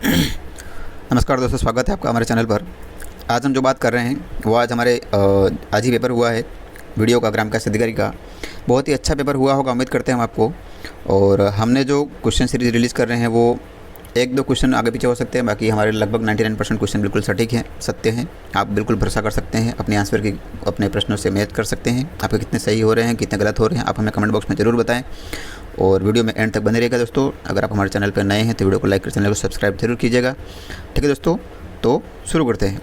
नमस्कार दोस्तों, स्वागत है आपका हमारे चैनल पर। आज हम जो बात कर रहे हैं वो आज ही पेपर हुआ है वीडियो का, ग्राम विकास अधिकारी का। बहुत ही अच्छा पेपर हुआ होगा, उम्मीद करते हैं हम आपको। और हमने जो क्वेश्चन सीरीज़ रिलीज़ कर रहे हैं वो एक दो क्वेश्चन आगे पीछे हो सकते हैं, बाकी हमारे लगभग 99% क्वेश्चन बिल्कुल सटीक हैं, सत्य हैं। आप बिल्कुल भरोसा कर सकते हैं, अपने आंसर की अपने प्रश्नों से मैच कर सकते हैं। आपके कितने सही हो रहे हैं, कितने गलत हो रहे हैं, आप हमें कमेंट बॉक्स में ज़रूर बताएं। और वीडियो में एंड तक बने रहेगा दोस्तों। अगर आप हमारे चैनल पर नए हैं तो वीडियो को लाइक कर चैनल को सब्सक्राइब जरूर कीजिएगा। ठीक है दोस्तों, तो शुरू करते हैं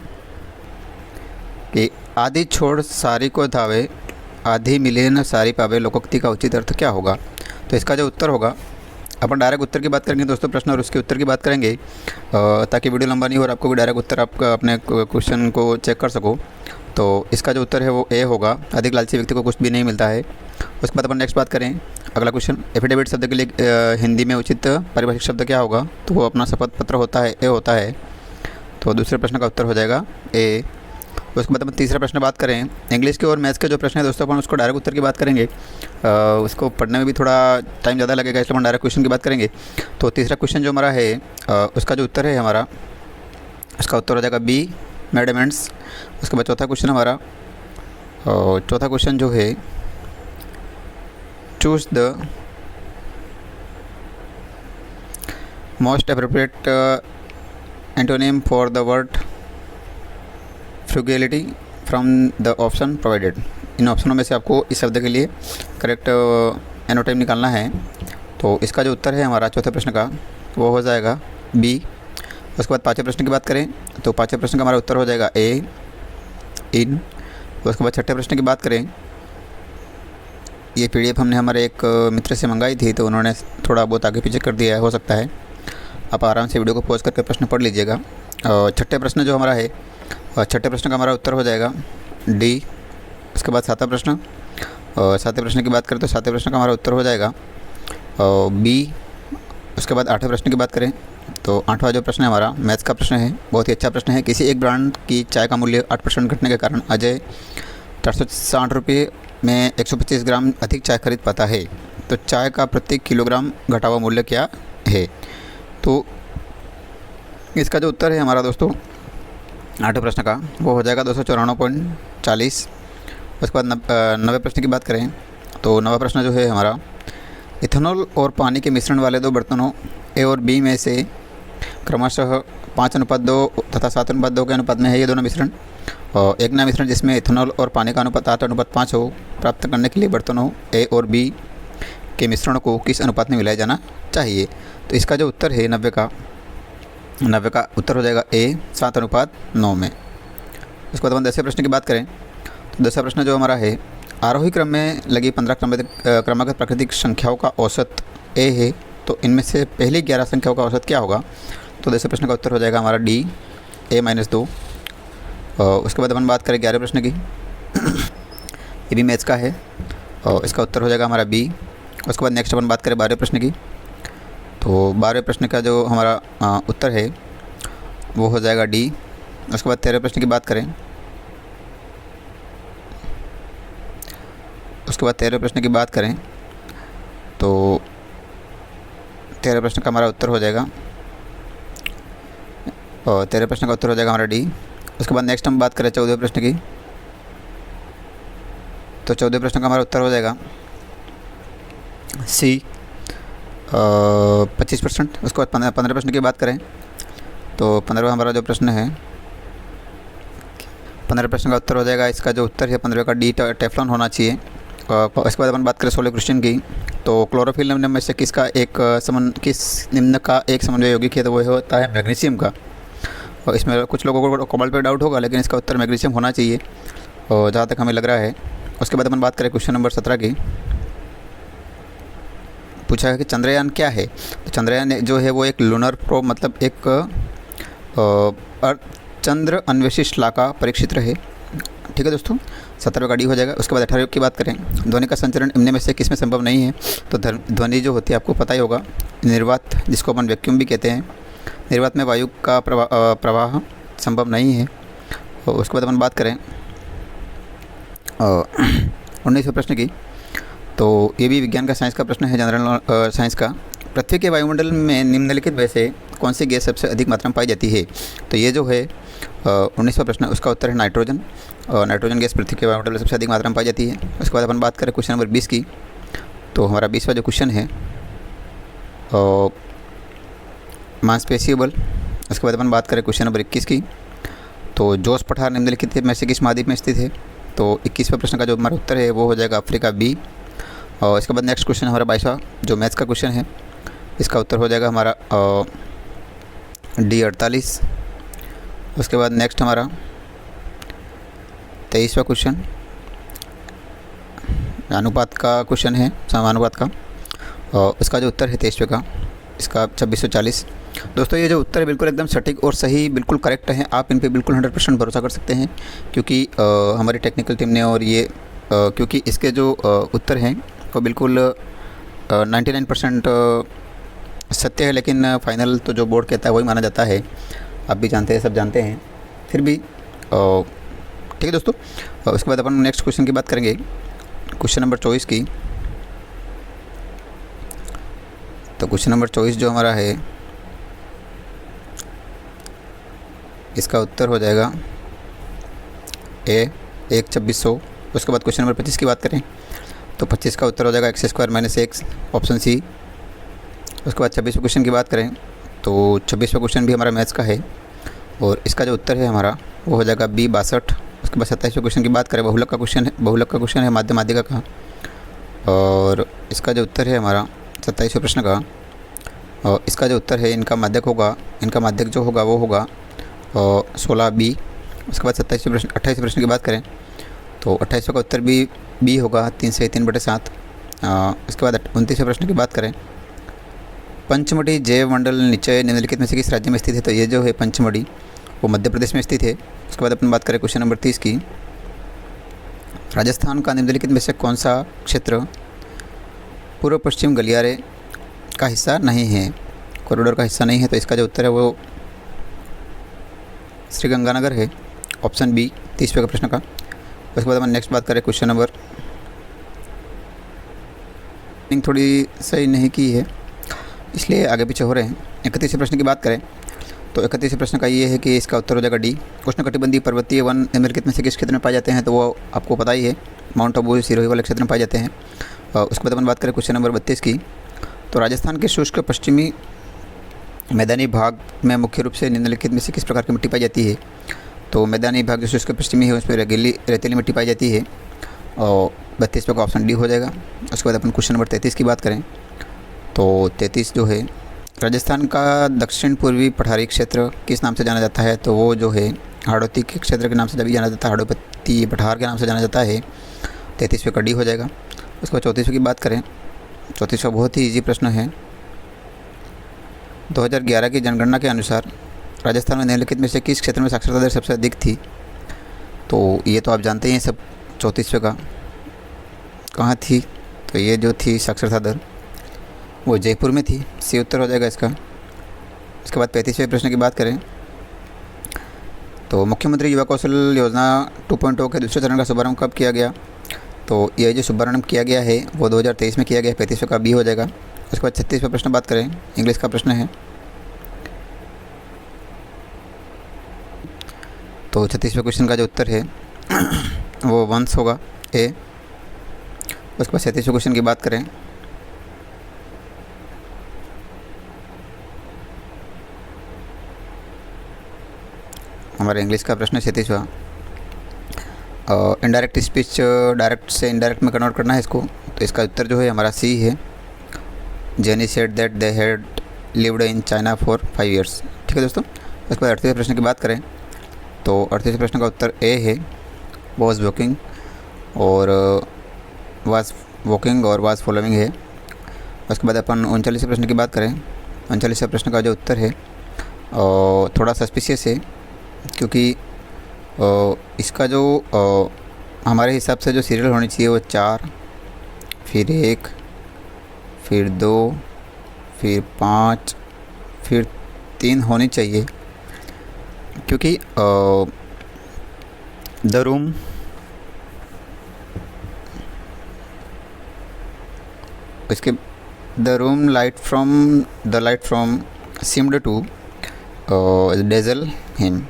कि आधी छोड़ सारी को धावे, आधी मिले न सारी पावे, लोकोक्ति का उचित अर्थ क्या होगा। तो इसका जो उत्तर होगा, अपन डायरेक्ट उत्तर की बात करेंगे दोस्तों, प्रश्न और उसके उत्तर की बात करेंगे, ताकि वीडियो लंबा नहीं हो और आपको भी डायरेक्ट उत्तर आपका अपने क्वेश्चन को चेक कर सको। तो इसका जो उत्तर है वो ए होगा। अधिक लालची व्यक्ति को कुछ भी नहीं मिलता है। उसके बाद अपन नेक्स्ट बात करें, अगला क्वेश्चन, एफिडेविट शब्द के लिए हिंदी में उचित पारिभाषिक शब्द क्या होगा। तो वो अपना शपथ पत्र होता है, ए होता है। तो दूसरे प्रश्न का उत्तर हो जाएगा ए। उसके बाद अपन तीसरा प्रश्न बात करें, इंग्लिश के और मैथ्स के जो प्रश्न है दोस्तों, अपन उसको डायरेक्ट उत्तर की बात करेंगे। उसको पढ़ने में भी थोड़ा टाइम ज़्यादा लगेगा, इसलिए अपन डायरेक्ट क्वेश्चन की बात करेंगे। तो तीसरा क्वेश्चन जो हमारा है, उसका जो उत्तर है हमारा, उसका उत्तर हो जाएगा बी, मेडमेंट्स। उसके बाद चौथा क्वेश्चन हमारा, चौथा क्वेश्चन जो है, choose the most appropriate antonym for the word frugality from the option provided. इन ऑप्शनों में से आपको इस शब्द के लिए करेक्ट एनोटाइम निकालना है। तो इसका जो उत्तर है हमारा चौथे प्रश्न का, वो हो जाएगा बी। उसके बाद पाँचवें प्रश्न की बात करें तो पाँचवें प्रश्न का हमारा उत्तर हो जाएगा ए, इन। उसके बाद छठे प्रश्न की बात करें, ये पीडीएफ हमने हमारे एक मित्र से मंगाई थी, तो उन्होंने थोड़ा बहुत आगे पीछे कर दिया है, हो सकता है आप आराम से वीडियो को पॉज करके प्रश्न पढ़ लीजिएगा। छठे प्रश्न जो हमारा है, छठे प्रश्न का हमारा उत्तर हो जाएगा डी। उसके बाद सातवां प्रश्न, सातवें प्रश्न की बात करें तो सातवें प्रश्न का हमारा उत्तर हो जाएगा बी। उसके बाद आठवें प्रश्न की बात करें तो आठवां जो प्रश्न है हमारा मैथ्स का प्रश्न है, बहुत ही अच्छा प्रश्न है। किसी एक ब्रांड की चाय का मूल्य 8% घटने के कारण अजय 460 रुपये में 125 ग्राम अधिक चाय खरीद पाता है। तो चाय का प्रति किलोग्राम घटा हुआ मूल्य क्या है। तो इसका जो उत्तर है हमारा दोस्तों आठवें प्रश्न का, वो हो जाएगा 294.40। उसके बाद नवे प्रश्न की बात करें तो नवा प्रश्न जो है हमारा, इथेनॉल और पानी के मिश्रण वाले दो बर्तनों ए और बी में से क्रमशः 5:2 तथा 7:2 के अनुपात में है ये दोनों मिश्रण। और एक नया मिश्रण जिसमें इथेनॉल और पानी का अनुपात 8:5 हो, प्राप्त करने के लिए बर्तनों ए और बी के मिश्रण को किस अनुपात में मिलाया जाना चाहिए। तो इसका जो उत्तर है 90 का उत्तर हो जाएगा ए, 7:9 में। उसके बाद हम 10वें प्रश्न की बात करें तो 10वां प्रश्न जो हमारा है, आरोही क्रम में लगी 15 क्रमागत प्राकृतिक संख्याओं का औसत ए है, तो इनमें से पहली 11 संख्याओं का औसत क्या होगा। तो 10वें प्रश्न का उत्तर हो जाएगा हमारा डी, A-2। उसके बाद अपन बात करें 11वें प्रश्न की, ये भी मैथ्स का है, और इसका उत्तर हो जाएगा हमारा बी। उसके बाद नेक्स्ट अपन बात करें 12वें प्रश्न की, तो 12वें प्रश्न का जो हमारा उत्तर है वो हो जाएगा डी। उसके बाद 13वें प्रश्न की बात करें, उसके बाद 13वें प्रश्न की बात करें तो 13वें प्रश्न का हमारा उत्तर हो जाएगा, और 13वें प्रश्न का उत्तर हो जाएगा हमारा डी। उसके बाद नेक्स्ट हम बात करें 14वें प्रश्न की, तो 14वें प्रश्न का हमारा उत्तर हो जाएगा सी, 25%। उसके बाद 15वें प्रश्न की बात करें तो 15वां हमारा जो प्रश्न है, 15वें प्रश्न का उत्तर हो जाएगा, इसका जो उत्तर है 15वें का डी, टेफ्लॉन होना चाहिए। इसके बाद अपन बात करें 16वें क्वेश्चन की, तो क्लोरोफिल निम्न में से किस निम्न का एक समन्वय यौगिक है, तो वो होता है मैग्नीशियम का। और इसमें कुछ लोगों को कोबाल्ट पे डाउट होगा, लेकिन इसका उत्तर मैग्नीशियम होना चाहिए, और जहाँ तक हमें लग रहा है। उसके बाद अपन बात करें क्वेश्चन नंबर 17 की, पूछा है कि चंद्रयान क्या है। तो चंद्रयान जो है वो एक लूनर प्रोब, मतलब एक चंद्र अन्वेषी श्ला का परिक्षेत्र है। ठीक है दोस्तों, 17वें का डी हो जाएगा। उसके बाद 18वें की बात करें, ध्वनि का संचरण इनमें में से किस में संभव नहीं है। तो ध्वनि जो होती है आपको पता ही होगा, निर्वात, जिसको अपन वैक्यूम भी कहते हैं, निर्वात में वायु का प्रवाह संभव नहीं है। और उसके बाद अपन बात करें 19वें प्रश्न की, तो ये भी विज्ञान का साइंस का प्रश्न है, जनरल साइंस का। पृथ्वी के वायुमंडल में निम्नलिखित में से कौन सी गैस सबसे अधिक मात्रा में पाई जाती है? तो ये जो है 19वां प्रश्न, उसका उत्तर है नाइट्रोजन। और नाइट्रोजन गैस पृथ्वी के वायुमंडल में सबसे अधिक मात्रा में पाई जाती है। उसके बाद अपन बात करें क्वेश्चन नंबर 20 की। तो हमारा 20वां जो क्वेश्चन है मांसपेशीय बल। उसके बाद अपन बात करें क्वेश्चन नंबर 21 की। तो जोश पठार निम्नलिखित में से किस महाद्वीप में स्थित है? तो 21वें प्रश्न का जो हमारा उत्तर है वो हो जाएगा अफ्रीका बी। और इसके बाद नेक्स्ट क्वेश्चन हमारा 22वां जो मैथ्स का क्वेश्चन है, इसका उत्तर हो जाएगा हमारा D48। उसके बाद नेक्स्ट हमारा 23वां क्वेश्चन अनुपात का क्वेश्चन है, समानुपात का। और इसका जो उत्तर है 23वें का, इसका 2640। दोस्तों ये जो उत्तर है बिल्कुल एकदम सटीक और सही, बिल्कुल करेक्ट है। आप इन पे बिल्कुल 100% भरोसा कर सकते हैं, क्योंकि हमारी टेक्निकल टीम ने और ये क्योंकि इसके जो उत्तर हैं वो बिल्कुल 99% सत्य है, लेकिन फाइनल तो जो बोर्ड कहता है वही माना जाता है। आप भी जानते हैं, सब जानते हैं, फिर भी ठीक है दोस्तों। उसके बाद अपन नेक्स्ट क्वेश्चन की बात करेंगे, क्वेश्चन नंबर 24 की। तो क्वेश्चन नंबर 24 जो हमारा है, इसका उत्तर हो जाएगा A 1/2600। उसके बाद क्वेश्चन नंबर 25 की बात करें तो 25 का उत्तर हो जाएगा x² - x, ऑप्शन सी। उसके बाद 26वें क्वेश्चन की बात करें तो 26वां क्वेश्चन भी हमारा मैथ्स का है, और इसका जो उत्तर है हमारा वो हो जाएगा B 62। उसके बाद 27वें क्वेश्चन की बात करें, बहुलक का क्वेश्चन है माध्य माध्यिका का। और इसका जो उत्तर है हमारा 27वें प्रश्न का, और इसका जो उत्तर है इनका माध्यक जो होगा वो होगा 16B। उसके बाद 28वें प्रश्न की बात करें तो 28वें का उत्तर भी B होगा 3 से 3/7। इसके बाद 29वें प्रश्न की बात करें, पंचमढ़ी जैव मंडल निश्चय निम्नलिखित में से किस राज्य में स्थित है? तो ये जो है पंचमढ़ी वो मध्य प्रदेश में स्थित है। उसके बाद अपन बात करें क्वेश्चन नंबर 30 की। राजस्थान का निम्नलिखित में से कौन सा क्षेत्र पूर्व पश्चिम गलियारे का हिस्सा नहीं है, कॉरिडोर का हिस्सा नहीं है? तो इसका जो उत्तर है वो श्रीगंगानगर है, ऑप्शन बी 30वें का प्रश्न का। उसके बाद हम नेक्स्ट बात करें क्वेश्चन नंबर, थोड़ी सही नहीं की है इसलिए आगे पीछे हो रहे हैं। 31वें प्रश्न की बात करें तो 31वें प्रश्न का ये है कि इसका उत्तर हो जाएगा डी। उष्णकटिबंधीय पर्वतीय वन निम्नलिखित में से किस क्षेत्र में पाए जाते हैं? तो वो आपको पता ही है, माउंट आबू सिरोही वाले क्षेत्र में पाए जाते हैं। उसके बाद अपन बात करें क्वेश्चन नंबर 32 की। तो राजस्थान के शुष्क पश्चिमी मैदानी भाग में मुख्य रूप से निम्नलिखित में से किस प्रकार की मिट्टी पाई जाती है? तो मैदानी भाग जो शुष्क पश्चिमी है उसमें रेतीली मिट्टी पाई जाती है, और 32वें का ऑप्शन डी हो जाएगा। उसके बाद अपन क्वेश्चन नंबर 33 की बात करें तो 33 जो है, राजस्थान का दक्षिण पूर्वी पठारी क्षेत्र किस नाम से जाना जाता है? तो वो जो है हाड़ौती के क्षेत्र के नाम से भी जाना जाता है, हाड़ौती पठार के नाम से जाना जाता है। 33वें का डी हो जाएगा। उसके बाद 34वें की बात करें, 34वां बहुत ही ईजी प्रश्न है। 2011 की जनगणना के अनुसार राजस्थान में निम्नलिखित में से किस क्षेत्र में साक्षरता दर सबसे अधिक थी? तो ये तो आप जानते हैं सब। 34वें का कहाँ थी? तो ये जो थी साक्षरता दर वो जयपुर में थी, सी उत्तर हो जाएगा इसका। इसके बाद 35वें प्रश्न की बात करें तो मुख्यमंत्री युवा कौशल योजना 2.0 के दूसरे चरण का शुभारंभ कब किया गया? तो ये जो शुभारंभ किया गया है वो 2023 में किया गया। 35वें का बी हो जाएगा। उसके बाद 36वां प्रश्न बात करें, इंग्लिश का प्रश्न है। तो 36वें क्वेश्चन का जो उत्तर है वो वंश होगा, ए। उसके बाद 37वें क्वेश्चन की बात करें हमारे इंग्लिश का प्रश्न 37वां, इनडायरेक्ट स्पीच डायरेक्ट से इनडायरेक्ट में कन्वर्ट करना है इसको। तो इसका उत्तर जो है हमारा सी है, jenny said that they had lived in China for 5 years। ठीक है दोस्तों। उसके बाद 38वें प्रश्न की बात करें तो 38वें प्रश्न का उत्तर ए है, वॉज वॉकिंग और वाज वॉकिंग और वाज फॉलोइंग है। उसके बाद अपन 39वें प्रश्न की बात करें। 39वें प्रश्न का जो उत्तर है थोड़ा सस्पिशियस है, क्योंकि इसका जो हमारे हिसाब से जो सीरियल होनी चाहिए वो 4, फिर 1, फिर 2, फिर 5, फिर 3 होनी चाहिए, क्योंकि द रूम इसके the room light from seemed to dazzle him,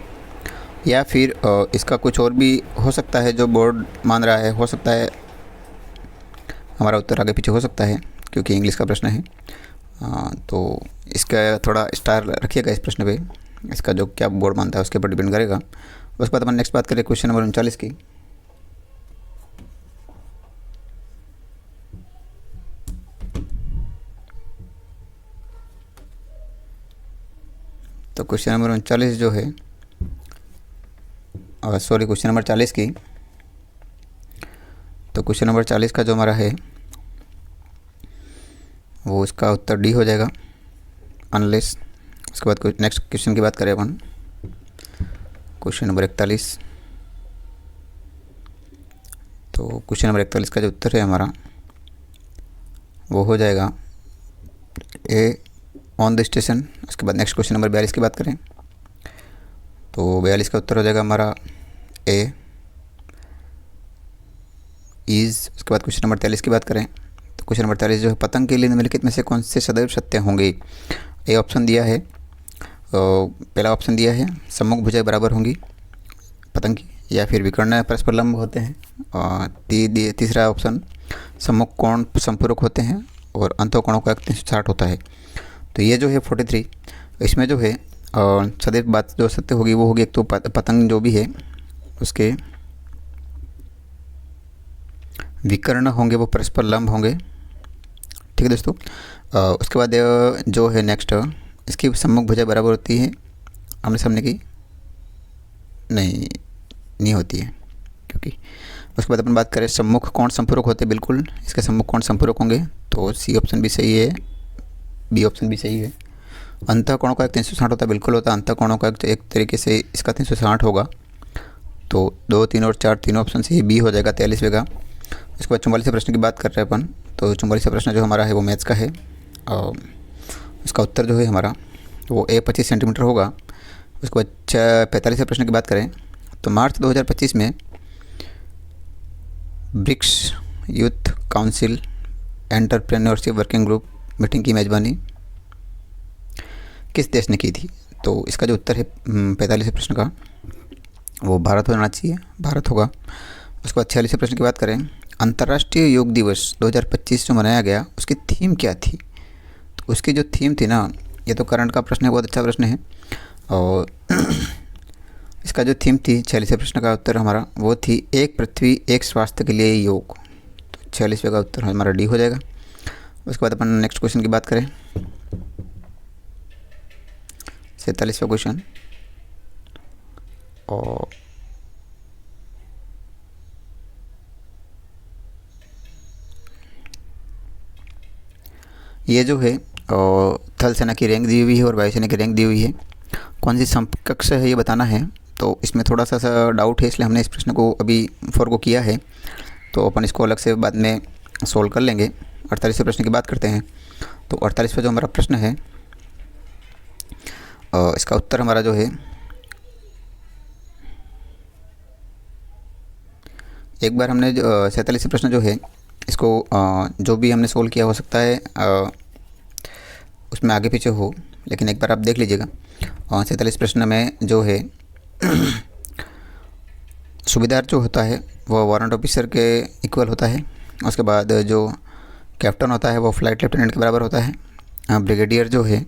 या फिर इसका कुछ और भी हो सकता है जो बोर्ड मान रहा है, हो सकता है हमारा उत्तर आगे पीछे हो सकता है क्योंकि इंग्लिश का प्रश्न है। तो इसका थोड़ा स्टार रखिएगा इस प्रश्न पे, इसका जो क्या बोर्ड मानता है उसके ऊपर डिपेंड करेगा। उसके बाद अपन नेक्स्ट बात करें क्वेश्चन नंबर 39 की। तो क्वेश्चन नंबर 39 जो है, सॉरी क्वेश्चन नंबर 40 की। तो क्वेश्चन नंबर 40 का जो हमारा है वो इसका उत्तर डी हो जाएगा, अनलेस। उसके बाद नेक्स्ट क्वेश्चन की बात करें अपन, क्वेश्चन नंबर 41। तो क्वेश्चन नंबर 41 का जो उत्तर है हमारा वो हो जाएगा ए, ऑन द स्टेशन। उसके बाद नेक्स्ट क्वेश्चन नंबर 42 की बात करें तो 42 का उत्तर हो जाएगा हमारा ए, इज़। उसके बाद क्वेश्चन नंबर 43 की बात करें तो क्वेश्चन नंबर 43 जो है, पतंग के लिए निम्नलिखित में से कौन से सदैव सत्य होंगे। ए ऑप्शन दिया है, पहला ऑप्शन दिया है सम्मुख भुजाएं बराबर होंगी पतंग की, या फिर विकर्ण परस्पर लंब होते हैं, और तीसरा ऑप्शन सम्मुख कोण संपूरक होते हैं, और अंतःकोणों का 360 होता है। तो ये जो है 43, इसमें जो है सदैव बात जो सत्य होगी वो होगी, एक तो पतंग जो भी है उसके विकर्ण होंगे वो परस्पर लंब होंगे, ठीक है दोस्तों। उसके बाद जो है नेक्स्ट, इसकी सम्मुख भुजा बराबर होती है आमने सामने की, नहीं होती है, क्योंकि उसके बाद अपन बात करें सम्मुख कोण संपूरक होते हैं, बिल्कुल इसके सम्मुख कोण संपूरक होंगे, तो सी ऑप्शन भी सही है, बी ऑप्शन भी सही है। अंतःकोणों का 360 होता है, बिल्कुल होता है, अंतःकोणों का एक तरीके से इसका 360 होगा। तो 2, 3 और 4 तीनों ऑप्शन से बी हो जाएगा 43वें का। उसके बाद 44वें प्रश्न की बात कर रहे हैं अपन, तो 44वां प्रश्न जो हमारा है वो मैथ्स का है, और उसका उत्तर जो है हमारा वो ए 25 सेंटीमीटर होगा। उसके बाद 45वें प्रश्न की बात करें तो मार्च 2025 में BRICS youth council entrepreneurship working group meeting की मेज़बानी किस देश ने की थी। तो इसका जो उत्तर है 45वें प्रश्न का वो भारत होना चाहिए, भारत होगा। उसके बाद 46वें प्रश्न की बात करें, अंतर्राष्ट्रीय योग दिवस 2025 जो मनाया गया उसकी थीम क्या थी। तो उसकी जो थीम थी ना, ये तो करंट का प्रश्न है, बहुत अच्छा प्रश्न है, और इसका जो थीम थी 46वें प्रश्न का उत्तर हमारा वो थी एक पृथ्वी एक स्वास्थ्य के लिए योग। तो 46वें का उत्तर हमारा डी हो जाएगा। उसके बाद अपन नेक्स्ट क्वेश्चन की बात करें, 47वां क्वेश्चन, और ये जो है थल सेना की रैंक दी हुई है और वायुसेना की रैंक दी हुई है, कौन सी समकक्ष है ये बताना है। तो इसमें थोड़ा सा डाउट है, इसलिए हमने इस प्रश्न को अभी को किया है, तो अपन इसको अलग से बाद में सोल्व कर लेंगे। 48वें प्रश्न की बात करते हैं। तो 48वां जो हमारा प्रश्न है इसका उत्तर हमारा जो है एक बार हमने 47वां प्रश्न जो है इसको जो भी हमने सोल्व किया हो सकता है उसमें आगे पीछे हो, लेकिन एक बार आप देख लीजिएगा। 47 प्रश्न में जो है सूबेदार जो होता है वो वारंट ऑफिसर के इक्वल होता है। उसके बाद जो कैप्टन होता है वो फ्लाइट लेफ्टिनेंट के बराबर होता है। ब्रिगेडियर जो है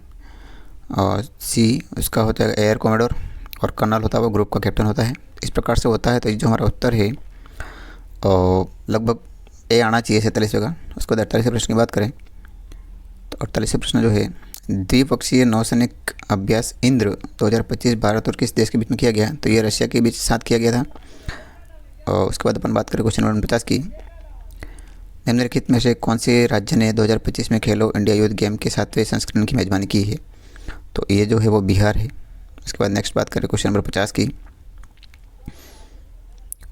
सी उसका होता है एयर कॉमोडोर, और कर्नल होता है वो ग्रुप का कैप्टन होता है। इस प्रकार से होता है। तो ये जो हमारा उत्तर है लगभग ए आना चाहिए 47वें का। उसके बाद 48वें प्रश्न की बात करें तो 48वें प्रश्न जो है द्विपक्षीय नौसैनिक अभ्यास इंद्र 2025 भारत और किस देश के बीच में किया गया। तो ये रशिया के बीच साथ किया गया था। और उसके बाद अपन बात करें क्वेश्चन नंबर 50 की, निम्नलिखित में से कौन से राज्य ने 2025 में खेलो इंडिया यूथ गेम के 7वें संस्करण की मेज़बानी की है। तो ये जो है वो बिहार है। उसके बाद नेक्स्ट बात करें क्वेश्चन नंबर 50 की,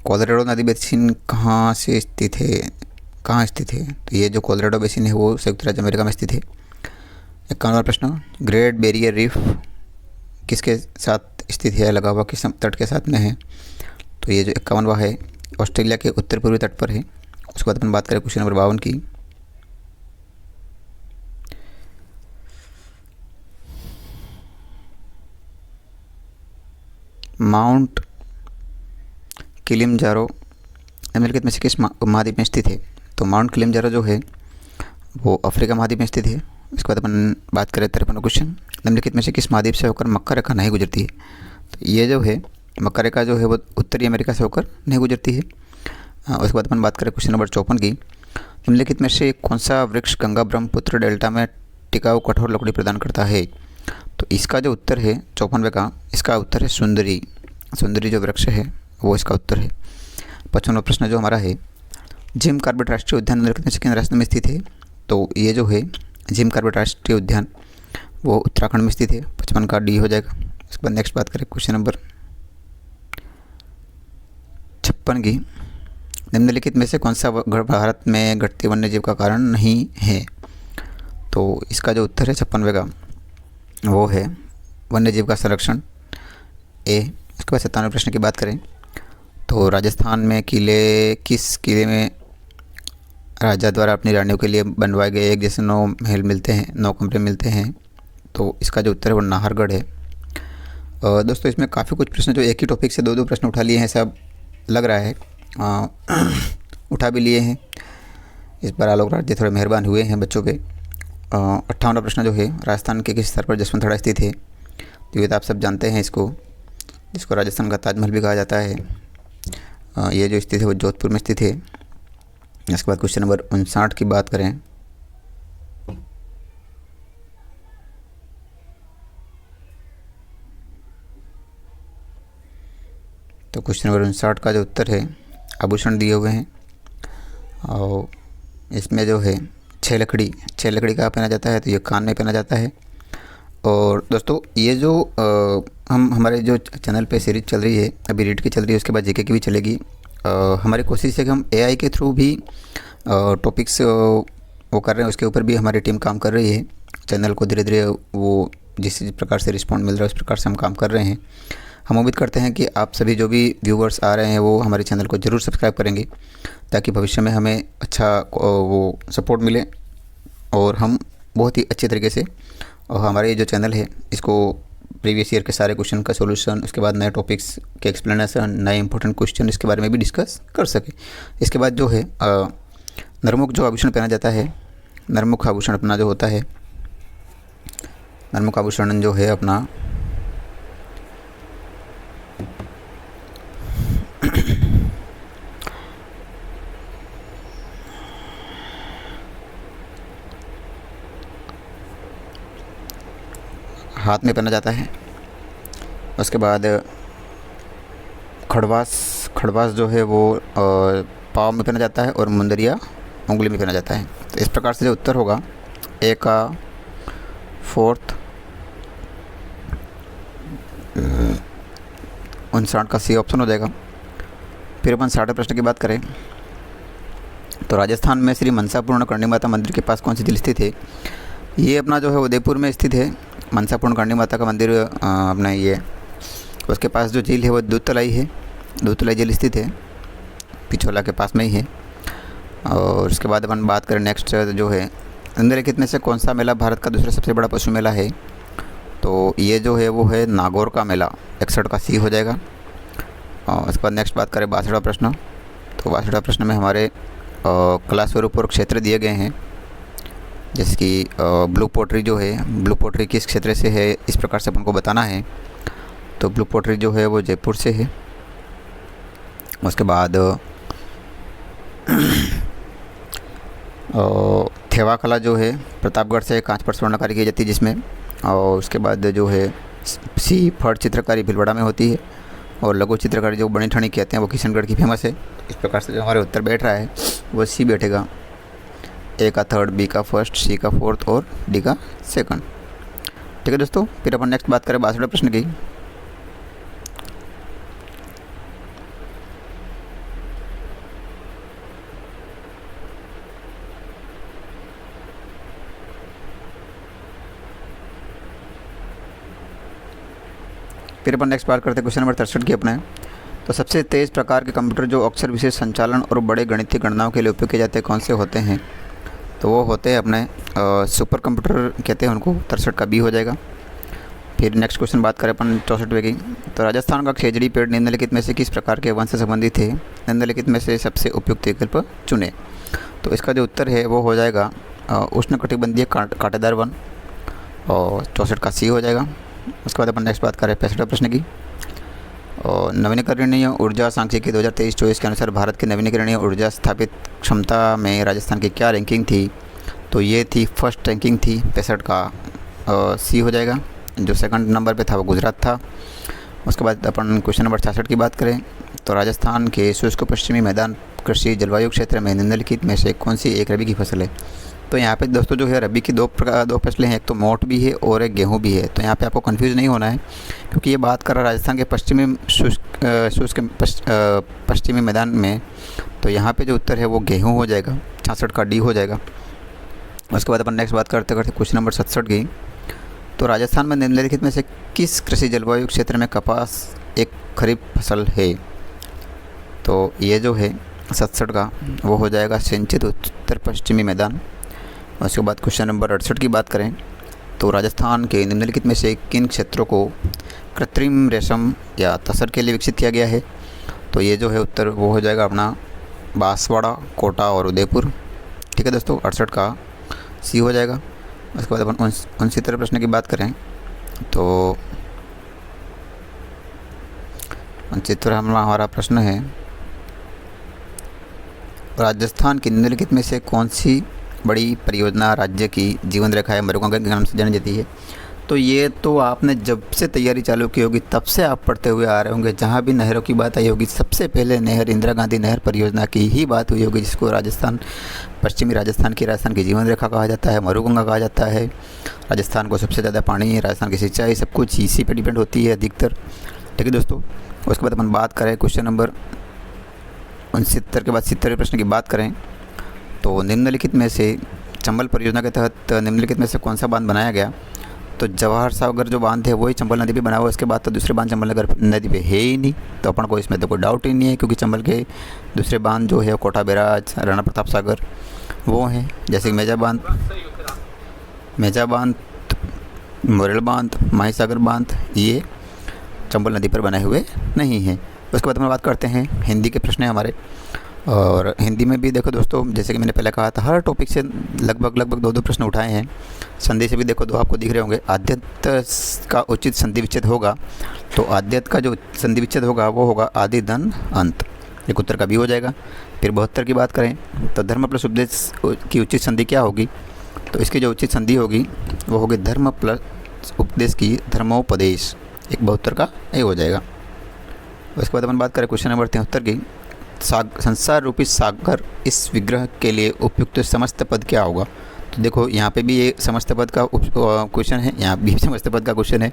कोलोराडो नदी बेसिन कहाँ स्थित है। तो ये जो कोलोराडो बेसिन है वो संयुक्त राज्य अमेरिका में स्थित है। 51वां प्रश्न, ग्रेट बैरियर रीफ किसके साथ स्थित है, लगा हुआ किस तट के साथ में है। तो ये जो 51वां है ऑस्ट्रेलिया के उत्तर पूर्वी तट पर है। उसके बाद अपन बात करें क्वेश्चन नंबर 52 की, माउंट किलिमंजारो निम्नलिखित में से किस महाद्वीप में स्थित है? तो माउंट किलिमंजारो जो है वो अफ्रीका महाद्वीप में स्थित है। इसके बाद अपन बात करें 53वां क्वेश्चन, निम्नलिखित में से किस महाद्वीप से होकर मक्का रेखा नहीं गुजरती है? तो ये जो है मक्का रेखा जो है वो उत्तरी अमेरिका से होकर नहीं गुजरती है। उसके बाद अपन बात करें क्वेश्चन नंबर 54 की, निम्नलिखित में से कौन सा वृक्ष गंगा ब्रह्मपुत्र डेल्टा में टिकाऊ कठोर लकड़ी प्रदान करता है? तो इसका जो उत्तर है 54वें का, इसका उत्तर है सुंदरी। सुंदरी जो वृक्ष है वो इसका उत्तर है। 55वां प्रश्न जो हमारा है, जिम कॉर्बेट राष्ट्रीय उद्यान निम्नलिखित में से किन राज्य में स्थित है? तो ये जो है जिम कॉर्बेट राष्ट्रीय उद्यान वो उत्तराखंड में स्थित है। 55 का डी हो जाएगा। इसके बाद नेक्स्ट बात करें क्वेश्चन नंबर 56 की, निम्नलिखित में से कौन सा भारत में घटते वन्य जीव का कारण नहीं है? तो इसका जो उत्तर है 56वें का वो है वन्य जीव का संरक्षण, ए। इसके बाद 97वें प्रश्न की बात करें तो राजस्थान में किस किले में राजा द्वारा अपनी रानियों के लिए बनवाए गए एक जैसे 9 महल मिलते हैं, 9 कमरे मिलते हैं? तो इसका जो उत्तर है वो नाहरगढ़ है। दोस्तों इसमें काफ़ी कुछ प्रश्न जो एक ही टॉपिक से 2-2 प्रश्न उठा लिए हैं, सब लग रहा है उठा भी लिए हैं। इस बार आलोक राज जी थोड़े मेहरबान हुए हैं बच्चों पे। 58वां प्रश्न जो है, राजस्थान के किस स्थल पर जसवंतगढ़ स्थित है? तो ये तो आप सब जानते हैं इसको, जिसको राजस्थान का ताजमहल भी कहा जाता है। ये जो स्थित है वो जोधपुर में स्थित है। इसके बाद क्वेश्चन नंबर 59 की बात करें तो क्वेश्चन नंबर 59 का जो उत्तर है, आभूषण दिए हुए हैं और इसमें जो है 6 लकड़ी कहाँ पहना जाता है? तो ये कान में पहना जाता है। और दोस्तों ये जो हमारे जो चैनल पे सीरीज चल रही है, अभी रीड की चल रही है, उसके बाद जीके की भी चलेगी। हमारी कोशिश है कि हम एआई के थ्रू भी टॉपिक्स वो कर रहे हैं, उसके ऊपर भी हमारी टीम काम कर रही है। चैनल को धीरे धीरे वो जिस प्रकार से रिस्पॉन्ड मिल रहा है उस प्रकार से हम काम कर रहे हैं। हम उम्मीद करते हैं कि आप सभी जो भी व्यूवर्स आ रहे हैं वो हमारे चैनल को ज़रूर सब्सक्राइब करेंगे, ताकि भविष्य में हमें अच्छा वो सपोर्ट मिले और हम बहुत ही अच्छे तरीके से और हमारे जो चैनल है इसको प्रीवियस ईयर के सारे क्वेश्चन का सॉल्यूशन, उसके बाद नए टॉपिक्स के एक्सप्लेनेशन, नए इंपॉर्टेंट क्वेश्चन इसके बारे में भी डिस्कस कर सके। इसके बाद जो है नरमुख जो आभूषण पहना जाता है, नरमुख आभूषण अपना जो होता है, नरमुख आभूषण जो है अपना हाथ में पहना जाता है। उसके बाद खड़वास जो है वो पाँव में पहना जाता है और मुंदरिया उंगली में पहना जाता है। तो इस प्रकार से जो उत्तर होगा ए का 4th 59 का सी ऑप्शन हो जाएगा। फिर अपन 60 प्रश्न की बात करें तो राजस्थान में श्री मनसापूर्ण करणी माता मंदिर के पास कौन सी झील स्थित है? ये अपना जो है उदयपुर में स्थित है। मनसापूर्ण करणी माता का मंदिर अपना ये, उसके पास जो झील है वो दूध तलाई है, दूध तलाई झील स्थित है, पिछोला के पास में ही है। और उसके बाद अपन बात करें नेक्स्ट जो है, निम्नलिखित में से कौन सा मेला भारत का दूसरा सबसे बड़ा पशु मेला है? तो ये जो है वो है नागौर का मेला, 61 का सी हो जाएगा। और उसके बाद नेक्स्ट बात करें 62वां प्रश्न। तो 62वां प्रश्न में हमारे कला स्वरूप और क्षेत्र दिए गए हैं, जैसे कि ब्लू पोट्री जो है, ब्लू पोट्री किस क्षेत्र से है इस प्रकार से अपन को बताना है। तो ब्लू पोट्री जो है वो जयपुर से है। उसके बाद थेवा कला जो है प्रतापगढ़ से कांच पर स्वर्णकारी की जाती है जिसमें। और उसके बाद जो है सी फड़ चित्रकारी भीलवाड़ा में होती है। और लघु चित्रकारी जो बनी ठनी कहते हैं वो किशनगढ़ की फेमस है। इस प्रकार से जो हमारे उत्तर बैठ रहा है वो सी बैठेगा, ए का 3rd, बी का 1st, सी का 4th और डी का 2nd। ठीक है दोस्तों, फिर अपन नेक्स्ट बात करें 62वें प्रश्न की। फिर अपन नेक्स्ट बात करते हैं क्वेश्चन नंबर 63 की अपने। तो सबसे तेज़ प्रकार के कंप्यूटर जो अक्सर विशेष संचालन और बड़े गणितीय गणनाओं के लिए उपयोग किए जाते हैं कौन से होते हैं? तो वो होते हैं अपने सुपर कंप्यूटर कहते हैं उनको, 63 का बी हो जाएगा। फिर नेक्स्ट क्वेश्चन बात करें अपन 64वें की। तो राजस्थान का खेजड़ी पेड़ निम्नलिखित में से किस प्रकार के वन से संबंधित है, निम्नलिखित में से सबसे उपयुक्त विकल्प चुने। तो इसका जो उत्तर है वो हो जाएगा उष्णकटिबंधीय कांटेदार वन, और 64 का सी हो जाएगा। उसके बाद अपन नेक्स्ट बात करें 65वें प्रश्न की। और नवीनीकरणीय ऊर्जा सांख्यिकी 2023-24 के अनुसार भारत की नवीनीकरणीय ऊर्जा स्थापित क्षमता में राजस्थान की क्या रैंकिंग थी। तो ये थी फर्स्ट रैंकिंग थी 65 का सी हो जाएगा। जो सेकंड नंबर पे था वो गुजरात था। उसके बाद अपन क्वेश्चन नंबर 66 की बात करें। तो राजस्थान के शुष्क पश्चिमी मैदान कृषि जलवायु क्षेत्र में निम्नलिखित में से कौन सी एक रबी की फसल है। तो यहाँ पे दोस्तों जो है रबी की दो फसलें हैं, एक तो मोट भी है और एक गेहूँ भी है। तो यहाँ पे आपको कंफ्यूज नहीं होना है, क्योंकि ये बात कर रहा है राजस्थान के पश्चिमी शुष्क पश्चिमी मैदान में। तो यहाँ पे जो उत्तर है वो गेहूँ हो जाएगा, 66 का डी हो जाएगा। उसके बाद अपन नेक्स्ट बात करते क्वेश्चन नंबर 67 की। तो राजस्थान में निम्नलिखित में से किस कृषि जलवायु क्षेत्र में कपास एक खरीफ फसल है। तो ये जो है 67 का वो हो जाएगा सिंचित उत्तर पश्चिमी मैदान। उसके बाद क्वेश्चन नंबर 68 की बात करें। तो राजस्थान के निम्नलिखित में से किन क्षेत्रों को कृत्रिम रेशम या तसर के लिए विकसित किया गया है। तो ये जो है उत्तर वो हो जाएगा अपना बांसवाड़ा, कोटा और उदयपुर। ठीक है दोस्तों, 68 का सी हो जाएगा। उसके बाद अपन 69वें प्रश्न की बात करें। तो 69वां हमारा प्रश्न है, राजस्थान की निम्नलिखित में से कौन सी बड़ी परियोजना राज्य की जीवन रेखा है मरुगंगा के नाम से जानी जाती है। तो ये तो आपने जब से तैयारी चालू की होगी तब से आप पढ़ते हुए आ रहे होंगे। जहाँ भी नहरों की बात आई होगी सबसे पहले नहर इंदिरा गांधी नहर परियोजना की ही बात हुई होगी, जिसको पश्चिमी राजस्थान की जीवन रेखा कहा जाता है, मरुगंगा कहा जाता है। राजस्थान को सबसे ज़्यादा पानी, राजस्थान की सिंचाई सब कुछ इसी पर डिपेंड होती है अधिकतर। ठीक है दोस्तों, उसके बाद अपन बात करें क्वेश्चन नंबर 69 के बाद 70वें प्रश्न की बात करें। तो निम्नलिखित में से चंबल परियोजना के तहत निम्नलिखित में से कौन सा बांध बनाया गया। तो जवाहर सागर जो बांध है वही चंबल नदी पे बना हुआ। इसके बाद तो दूसरे बांध चंबल नदी पे है ही नहीं, तो अपन को इसमें तो कोई डाउट ही नहीं है, क्योंकि चंबल के दूसरे बांध जो है कोटा बैराज, राणा प्रताप सागर वो हैं। जैसे मेजा बांध, मोरेल बांध, माहीसागर बांध, ये चंबल नदी पर बने हुए नहीं हैं। उसके बाद हम बात करते हैं हिंदी के प्रश्न हैं हमारे। और हिंदी में भी देखो दोस्तों, जैसे कि मैंने पहले कहा था, हर टॉपिक से लगभग 2 प्रश्न उठाए हैं। संधि से भी देखो 2 आपको दिख रहे होंगे। आद्यत का उचित संधि विच्छेद होगा, तो आद्यत का जो संधि विच्छेद होगा वो होगा आदि धन अंत, एक उत्तर का भी हो जाएगा। फिर 72 की बात करें तो धर्म प्लस उपदेश की उचित संधि क्या होगी। तो इसकी जो उचित संधि होगी वो होगी धर्म प्लस उपदेश की धर्मोपदेश, एक 72 का ए हो जाएगा। उसके बाद अपन बात करें क्वेश्चन नंबर 73 की। संसार रूपी सागर इस विग्रह के लिए उपयुक्त समस्त पद क्या होगा। तो देखो यहाँ पे भी ये समस्त पद का क्वेश्चन है, यहाँ भी समस्त पद का क्वेश्चन है।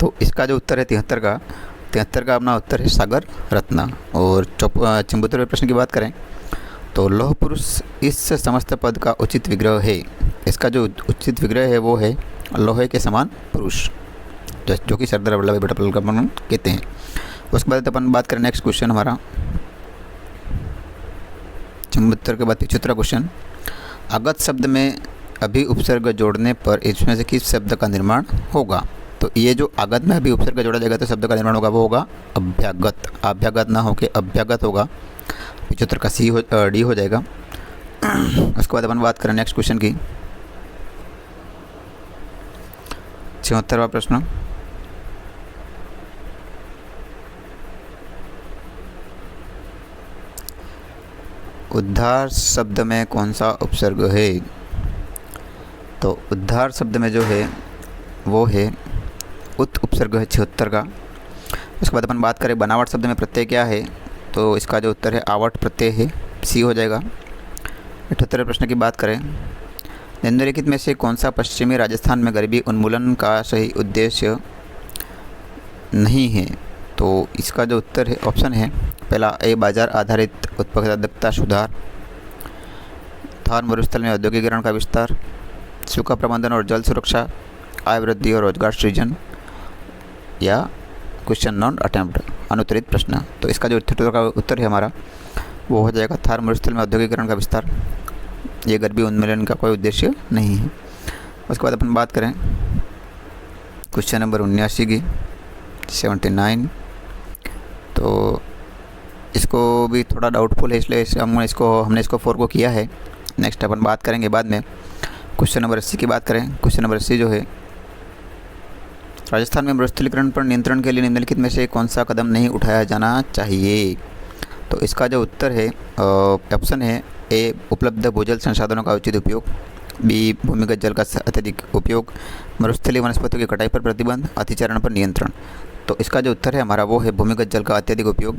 तो इसका जो उत्तर है 73 का अपना उत्तर है सागर रत्ना। और 74वें प्रश्न की बात करें तो लौह पुरुष इस समस्त पद का उचित विग्रह है। इसका जो उचित विग्रह है वो है लोहे के समान पुरुष, जो कि सरदार वल्लभ भाई पटेल का वर्णन कहते हैं। उसके बाद अपन बात करें नेक्स्ट क्वेश्चन हमारा 74 के बाद 75 क्वेश्चन। अगत शब्द में अभी उपसर्ग जोड़ने पर इसमें से किस शब्द का निर्माण होगा। तो ये जो आगत में अभी उपसर्ग जोड़ा जाएगा तो शब्द का निर्माण होगा वो होगा अभ्यागत। अभ्यागत ना होकर अभ्यागत होगा, 75 का डी हो जाएगा। उसके बाद अपन बात करें नेक्स्ट क्वेश्चन की 76वां प्रश्न। उद्धार शब्द में कौन सा उपसर्ग है। तो उद्धार शब्द में जो है वो है उत उपसर्ग है 76 का। उसके बाद अपन बात करें बनावट शब्द में प्रत्यय क्या है। तो इसका जो उत्तर है आवट प्रत्यय है, सी हो जाएगा। 78वें प्रश्न की बात करें निम्नलिखित में से कौन सा पश्चिमी राजस्थान में गरीबी उन्मूलन का सही उद्देश्य नहीं है। तो इसका जो उत्तर है ऑप्शन है पहला ए बाजार आधारित उत्पादकता सुधार, थार मरुस्थल में औद्योगिकरण का विस्तार, सूखा प्रबंधन और जल सुरक्षा, आय वृद्धि और रोजगार सृजन, या क्वेश्चन नॉट अटेम्प्ट अनुत्तरित प्रश्न। तो इसका जो उत्तर है हमारा वो हो जाएगा थार मरुस्थल में औद्योगिकरण का विस्तार। ये गरीबी उन्मूलन का कोई उद्देश्य नहीं है। उसके बाद अपन बात करें क्वेश्चन नंबर 79 की 79। तो इसको भी थोड़ा डाउटफुल है, इसलिए हमने इसको 4 को किया है। नेक्स्ट अपन बात करेंगे बाद में। क्वेश्चन नंबर 80 की बात करें। क्वेश्चन नंबर 80 जो है, राजस्थान में मरुस्थलीकरण पर नियंत्रण के लिए निम्नलिखित में से कौन सा कदम नहीं उठाया जाना चाहिए? तो इसका जो उत्तर है ऑप्शन है ए, उपलब्ध भूजल संसाधनों का उचित उपयोग, बी, भूमिगत जल का अत्यधिक उपयोग, मरुस्थलीय वनस्पतियों की कटाई पर प्रतिबंध, अतिचारण पर नियंत्रण। तो इसका जो उत्तर है हमारा वो है भूमिगत जल का अत्यधिक उपयोग।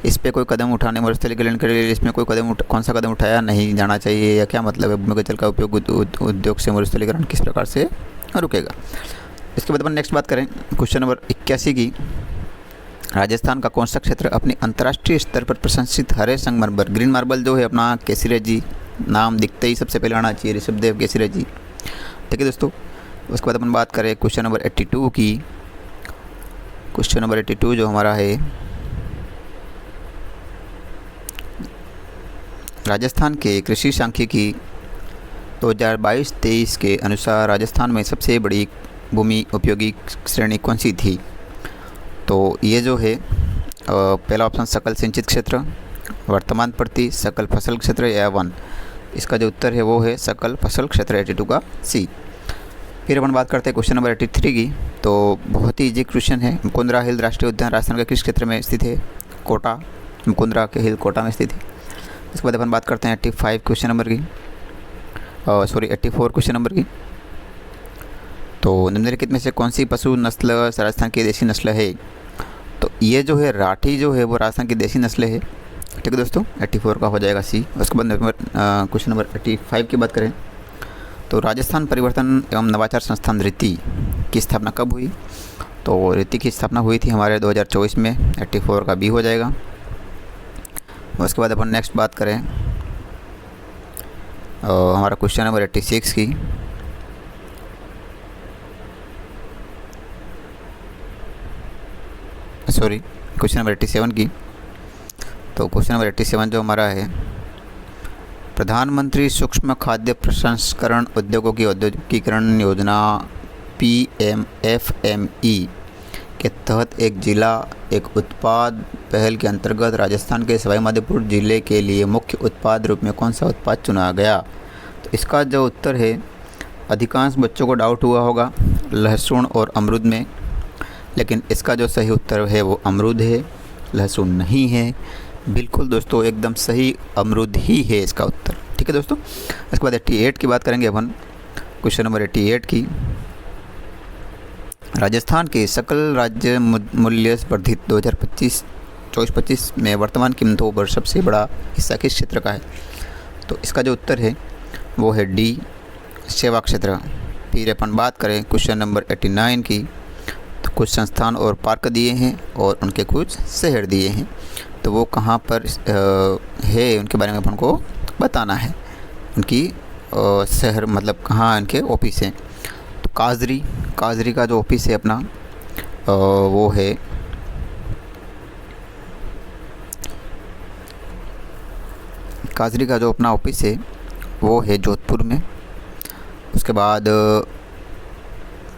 इस पर कोई कदम उठाने, मरुस्थलीकरण के लिए इसमें कोई कौन सा कदम उठाया नहीं जाना चाहिए, या क्या मतलब है भूमिगत जल का उपयोग उद्योग से मरुस्थलीकरण किस प्रकार से रुकेगा? इसके बाद अपन नेक्स्ट बात करें क्वेश्चन नंबर 81 की। राजस्थान का कौन सा क्षेत्र अपनी अंतर्राष्ट्रीय स्तर पर प्रशंसित हरे संगमरमर, ग्रीन मार्बल जो है अपना केसरी जी, नाम दिखते ही सबसे पहले आना चाहिए ऋषभदेव केसरी जी। ठीक है दोस्तों, उसके बाद अपन बात करें क्वेश्चन नंबर 82 की। क्वेश्चन नंबर 82 जो हमारा है, राजस्थान के कृषि सांख्यिकी 2022-23 के अनुसार राजस्थान में सबसे बड़ी भूमि उपयोगी श्रेणी कौन सी थी? तो ये जो है पहला ऑप्शन सकल सिंचित क्षेत्र, वर्तमान प्रति, सकल फसल क्षेत्र या वन। इसका जो उत्तर है वो है सकल फसल क्षेत्र, 82 का सी। फिर अपन बात करते हैं क्वेश्चन नंबर 83 की। तो बहुत ही इजी क्वेश्चन है। मुकुंदरा हिल राष्ट्रीय उद्यान राजस्थान के किस क्षेत्र में स्थित है? कोटा। मुकुंदरा के हिल कोटा में स्थित है। इसके बाद अपन बात करते हैं 85 क्वेश्चन नंबर की, 84 क्वेश्चन नंबर की। तो निम्नलिखित में से कौन सी पशु नस्ल राजस्थान की देसी नस्ल है? तो ये जो है राठी जो है वो राजस्थान की देसी नस्ल है। ठीक है दोस्तों, 84 का हो जाएगा सी। उसके बाद क्वेश्चन नंबर 85 की बात करें तो राजस्थान परिवर्तन एवं नवाचार संस्थान रीति की स्थापना कब हुई? तो रीति की स्थापना हुई थी हमारे 2024 में, 84 का बी हो जाएगा। उसके बाद अपन नेक्स्ट बात करें हमारा क्वेश्चन नंबर 86 की। क्वेश्चन नंबर 87 की। तो क्वेश्चन नंबर 87 जो हमारा है, प्रधानमंत्री सूक्ष्म खाद्य प्रसंस्करण उद्योगों की औद्योगिकीकरण योजना PMFME के तहत एक जिला एक उत्पाद पहल के अंतर्गत राजस्थान के सवाई माधोपुर जिले के लिए मुख्य उत्पाद रूप में कौन सा उत्पाद चुना गया? तो इसका जो उत्तर है, अधिकांश बच्चों को डाउट हुआ होगा लहसुन और अमरूद में, लेकिन इसका जो सही उत्तर है वो अमरूद है, लहसुन नहीं है। बिल्कुल दोस्तों, एकदम सही अमरूद ही है इसका उत्तर। ठीक है दोस्तों, इसके बाद 88 की बात करेंगे अपन। क्वेश्चन नंबर 88 की, राजस्थान के सकल राज्य मूल्य वर्धित 2024-25 में वर्तमान कीमतों पर सबसे बड़ा हिस्सा किस क्षेत्र का है? तो इसका जो उत्तर है वो है डी, सेवा क्षेत्र। फिर अपन बात करें क्वेश्चन नंबर 89 की। तो कुछ संस्थान और पार्क दिए हैं और उनके कुछ शहर दिए हैं, तो वो कहाँ पर है उनके बारे में अपन को बताना है। उनकी शहर मतलब कहाँ इनके ऑफिस हैं। तो काजरी का जो ऑफिस है अपना वो है काजरी का जो अपना ऑफिस है वो है जोधपुर में। उसके बाद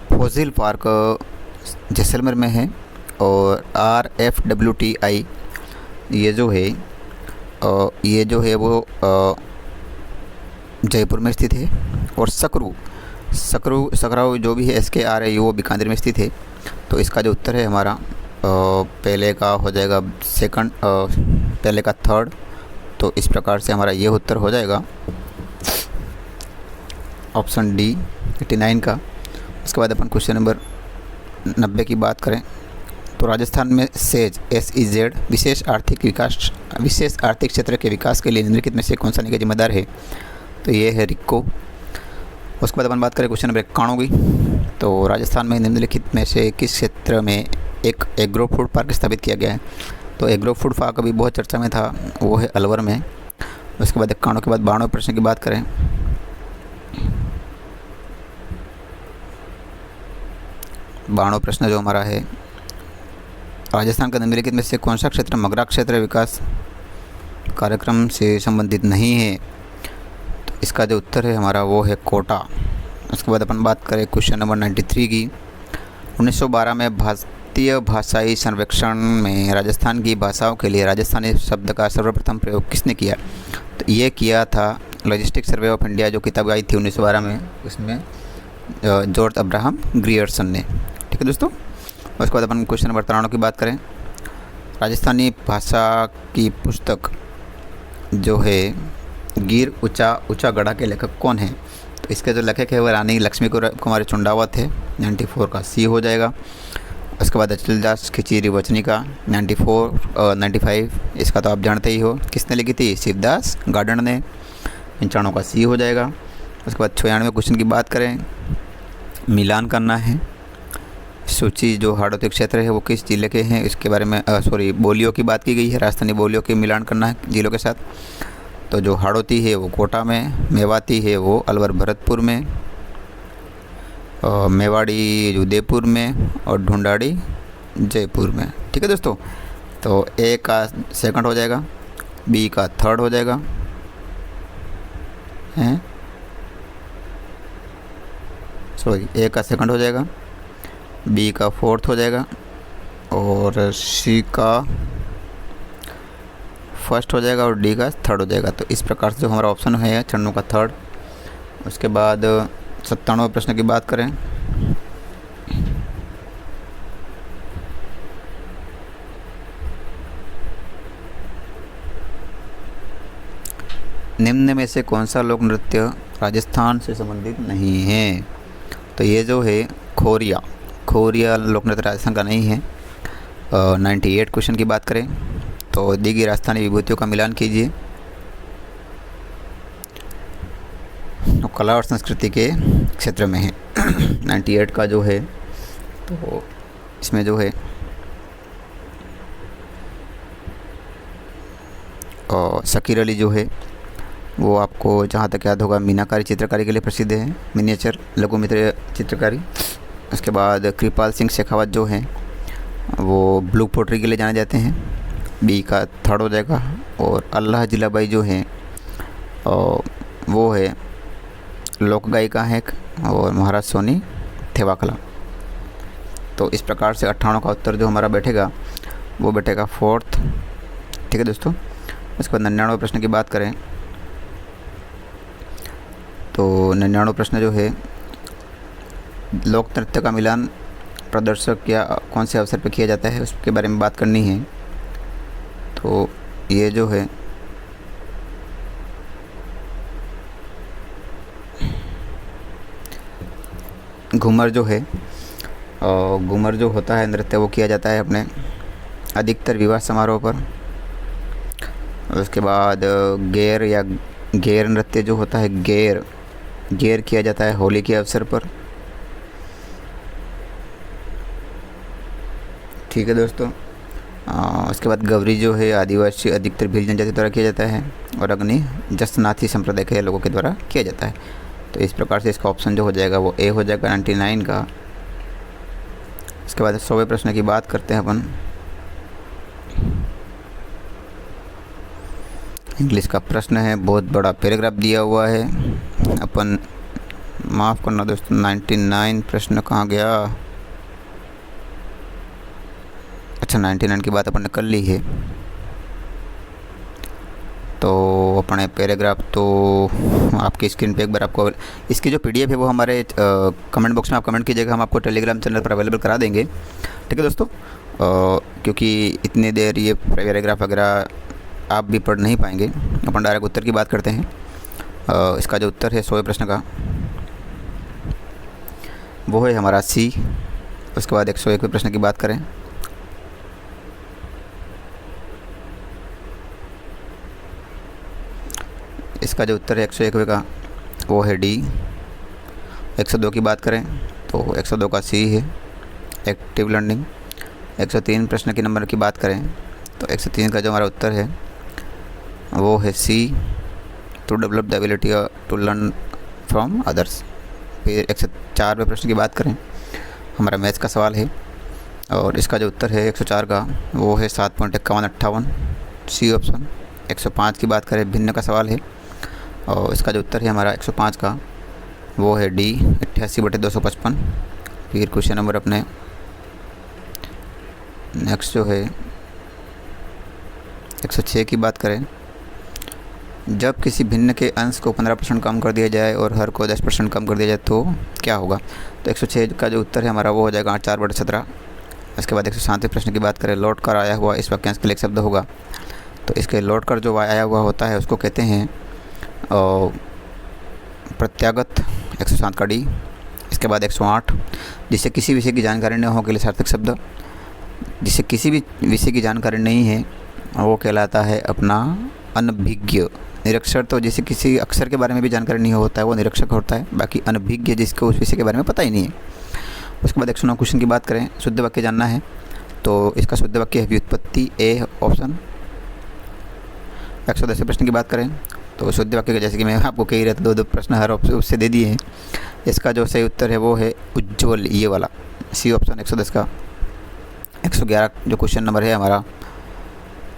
फोजिल पार्क जैसलमेर में है, और RFWTI ये जो है वो जयपुर में स्थित है, और सकराऊ जो भी है SKRAU वो बीकानेर में स्थित है। तो इसका जो उत्तर है हमारा पहले का हो जाएगा सेकंड, पहले का थर्ड। तो इस प्रकार से हमारा ये उत्तर हो जाएगा ऑप्शन डी 89 का। उसके बाद अपन क्वेश्चन नंबर 90 की बात करें तो राजस्थान में सेज SEZ विशेष आर्थिक क्षेत्र के विकास के लिए निम्नलिखित में से कौन सा निगम जिम्मेदार है? तो ये है रिक्को। उसके बाद अपन बात करें क्वेश्चन नंबर 91 की। तो राजस्थान में निम्नलिखित में से किस क्षेत्र में एक एग्रो फूड पार्क स्थापित किया गया है? तो एग्रो फूड पार्क अभी बहुत चर्चा में था, वो है अलवर में। उसके बाद 91 के बाद 92 प्रश्न की बात करें। बाणों प्रश्न जो हमारा है, राजस्थान का निम्नलिखित में से कौन सा क्षेत्र मगरा क्षेत्र विकास कार्यक्रम से संबंधित नहीं है? तो इसका जो उत्तर है हमारा वो है कोटा। उसके बाद अपन बात करें क्वेश्चन नंबर 93 की। 1912 में भारतीय भाषाई सर्वेक्षण में राजस्थान की भाषाओं के लिए राजस्थानी शब्द का सर्वप्रथम प्रयोग किसने किया? तो ये किया था लॉजिस्टिक सर्वे ऑफ इंडिया, जो किताब आई थी 1912 में, उसमें जॉर्ज अब्राहम ग्रियर्सन ने। ठीक है दोस्तों। उसके बाद अपन क्वेश्चन नंबर 93 की बात करें। राजस्थानी भाषा की पुस्तक जो है गिर ऊंचा गढ़ा के लेखक कौन है? तो इसके जो लेखक है वो रानी लक्ष्मी कुमारी चुंडावत है, 94 का सी हो जाएगा। उसके बाद अचलदास खिचीरी वचनी का 95 इसका तो आप जानते ही हो, किसने लिखी थी? शिवदास गार्डन ने, 95 का सी हो जाएगा। उसके बाद 96 क्वेश्चन की बात करें, मिलान करना है। सूची जो हाड़ौती क्षेत्र है वो किस जिले के हैं, इसके बारे में बोलियों की बात की गई है। राजस्थानी बोलियों के मिलान करना है जिलों के साथ। तो जो हाड़ौती है वो कोटा में, मेवाती है वो अलवर भरतपुर में, मेवाड़ी उदयपुर में, और ढूंढाड़ी जयपुर में। ठीक है दोस्तों। तो ए का सेकंड हो जाएगा, बी का थर्ड हो जाएगा, हैं ए का सेकंड हो जाएगा, बी का फोर्थ हो जाएगा, और सी का फर्स्ट हो जाएगा, और डी का थर्ड हो जाएगा। तो इस प्रकार से जो हमारा ऑप्शन है 96 का थर्ड। उसके बाद 97 प्रश्न की बात करें। निम्न में से कौन सा लोक नृत्य राजस्थान से संबंधित नहीं है? तो ये जो है खोरिया लोक नृत्य राजस्थान का नहीं है। 98 क्वेश्चन की बात करें तो दी गई राजस्थानी विभूतियों का मिलान कीजिए। तो कला और संस्कृति के क्षेत्र में है 98 का जो है। तो इसमें जो है शकीर अली जो है वो आपको जहाँ तक याद होगा मीनाकारी चित्रकारी के लिए प्रसिद्ध है, मिनिएचर लघु मित्र चित्रकारी। उसके बाद कृपाल सिंह शेखावत जो हैं वो ब्लू पोट्री के लिए जाने जाते हैं, बी का थर्ड हो जाएगा। और अल्लाह जिलाबाई जो हैं वो है लोक गायिका है, और महाराज सोनी थेवाकला। तो इस प्रकार से 98 का उत्तर जो हमारा बैठेगा वो बैठेगा फोर्थ। ठीक है दोस्तों। उसके बाद 99 प्रश्न की बात करें तो 99 प्रश्न जो है लोक नृत्य का मिलान प्रदर्शक या कौन से अवसर पर किया जाता है उसके बारे में बात करनी है। तो ये जो है घूमर जो है घूमर जो होता है नृत्य वो किया जाता है अपने अधिकतर विवाह समारोह पर। उसके बाद गेर नृत्य जो होता है गेर किया जाता है होली के अवसर पर। ठीक है दोस्तों। उसके बाद गौरी जो है आदिवासी अधिकतर भील जनजाति द्वारा किया जाता है, और अग्नि जसनाथी संप्रदाय के लोगों के द्वारा किया जाता है। तो इस प्रकार से इसका ऑप्शन जो हो जाएगा वो ए हो जाएगा 99 का। इसके बाद 100वें प्रश्न की बात करते हैं अपन। इंग्लिश का प्रश्न है, बहुत बड़ा पैराग्राफ दिया हुआ है। अपन माफ़ करना दोस्तों, 99 प्रश्न कहाँ गया? अच्छा 99 की बात अपन ने कर ली है। तो अपने पैराग्राफ तो आपकी स्क्रीन पे एक बार आपको इसकी जो पीडीएफ है वो हमारे कमेंट बॉक्स में आप कमेंट कीजिएगा, हम आपको टेलीग्राम चैनल पर अवेलेबल करा देंगे। ठीक है दोस्तों। क्योंकि इतनी देर ये पैराग्राफ वगैरह आप भी पढ़ नहीं पाएंगे, अपन डायरेक्ट उत्तर की बात करते हैं। इसका जो उत्तर है 100वें प्रश्न का वो है हमारा सी। उसके बाद 101वें प्रश्न की बात करें इसका जो उत्तर है 101वें का वो है डी। 102 की बात करें तो 102 का सी है एक्टिव लर्निंग। 103 प्रश्न के नंबर की बात करें तो 103 का जो हमारा उत्तर है वो है C, to develop the ability to learn from others. फिर 104वें प्रश्न की बात करें, हमारा मैथ्स का सवाल है, और इसका जो उत्तर है 104 का वो है 7.5158 सी ऑप्शन। 105 की बात करें, भिन्न का सवाल है, और इसका जो उत्तर है हमारा 105 का वो है डी 88/255। फिर क्वेश्चन नंबर अपने नेक्स्ट जो है 106 की बात करें, जब किसी भिन्न के अंश को 15% कम कर दिया जाए और हर को 10% कम कर दिया जाए तो क्या होगा। तो 106 का जो उत्तर है हमारा वो हो जाएगा 4/17। इसके बाद 137 प्रश्न की बात करें, लौट कर आया हुआ इस वाक्यांश के लिए एक शब्द होगा। तो इसके लौट कर जो आया हुआ होता है उसको कहते हैं प्रत्यागत, 107 का डी। इसके बाद 108, जिससे किसी विषय की जानकारी न हो के लिए सार्थक शब्द, जिससे किसी भी विषय की जानकारी नहीं है वो कहलाता है अपना अनभिज्ञ। निरक्षर तो जैसे किसी अक्षर के बारे में भी जानकारी नहीं होता है वो निरक्षक होता है, बाकी अनभिज्ञ जिसको उस विषय के बारे में पता ही नहीं है। उसके बाद 109 क्वेश्चन की बात करें, शुद्ध वाक्य जानना है। तो इसका शुद्ध वाक्य है व्युत्पत्ति, ए ऑप्शन। 110 प्रश्न की बात करें तो शुद्ध वाक्य का, जैसे कि मैं आपको कह रहा था 2 प्रश्न हर ऑप्शन उससे दे दिए हैं। इसका जो सही उत्तर है वो है उज्ज्वल, ये वाला सी ऑप्शन 110 का। 111 जो क्वेश्चन नंबर है हमारा,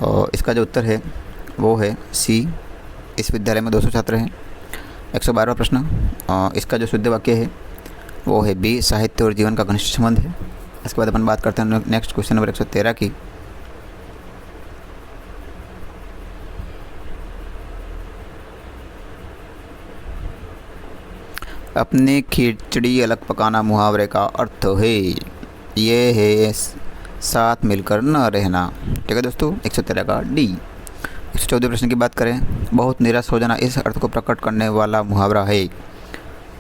और इसका जो उत्तर है वो है सी, इस विद्यालय में 200 छात्र हैं। 112 प्रश्न, इसका जो शुद्ध वाक्य है वो है बी, साहित्य और जीवन का घनिष्ठ संबंध है। इसके बाद अपन बात करते हैं नेक्स्ट क्वेश्चन नंबर 113 की। अपने खिचड़ी अलग पकाना मुहावरे का अर्थ है, ये है साथ मिलकर न रहना। ठीक है दोस्तों, 113 का डी। 114 प्रश्न की बात करें, बहुत निराश हो जाना इस अर्थ को प्रकट करने वाला मुहावरा है।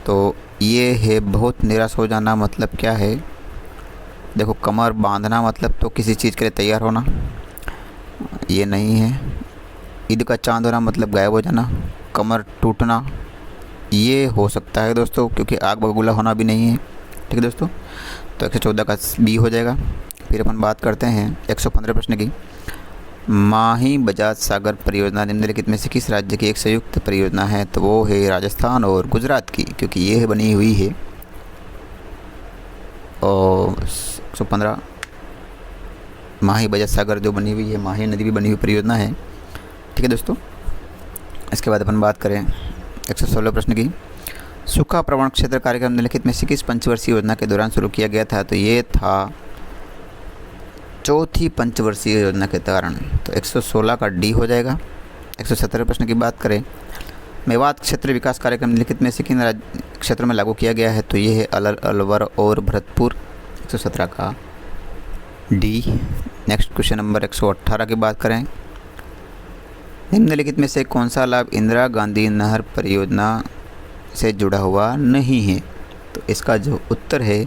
तो ये है बहुत निराश हो जाना मतलब क्या है। देखो, कमर बांधना मतलब तो किसी चीज़ के लिए तैयार होना, ये नहीं है। ईद का चांद होना मतलब गायब हो जाना। कमर टूटना ये हो सकता है दोस्तों, क्योंकि आग बबूला होना भी नहीं है। ठीक है दोस्तों, तो 114 का बी हो जाएगा। फिर अपन बात करते हैं 115 प्रश्न की। माही बजाज सागर परियोजना निम्नलिखित में से किस राज्य की एक संयुक्त परियोजना है। तो वो है राजस्थान और गुजरात की, क्योंकि ये बनी हुई है। और 115 माही बजाज सागर जो बनी हुई है, माही नदी भी बनी हुई परियोजना है। ठीक है दोस्तों, इसके बाद अपन बात करें 116 प्रश्न की। सूखा प्रवण क्षेत्र कार्यक्रम निम्नलिखित में से किस पंचवर्षीय योजना के दौरान शुरू किया गया था। तो ये था चौथी पंचवर्षीय योजना के दौरान। तो 116 का डी हो जाएगा। 117 प्रश्न की बात करें, मेवात क्षेत्र विकास कार्यक्रम निम्नलिखित में से किन क्षेत्रों में लागू किया गया है। तो ये है अलवर और भरतपुर, 117 का डी। नेक्स्ट क्वेश्चन नंबर 118 की बात करें, निम्नलिखित में से कौन सा लाभ इंदिरा गांधी नहर परियोजना से जुड़ा हुआ नहीं है। तो इसका जो उत्तर है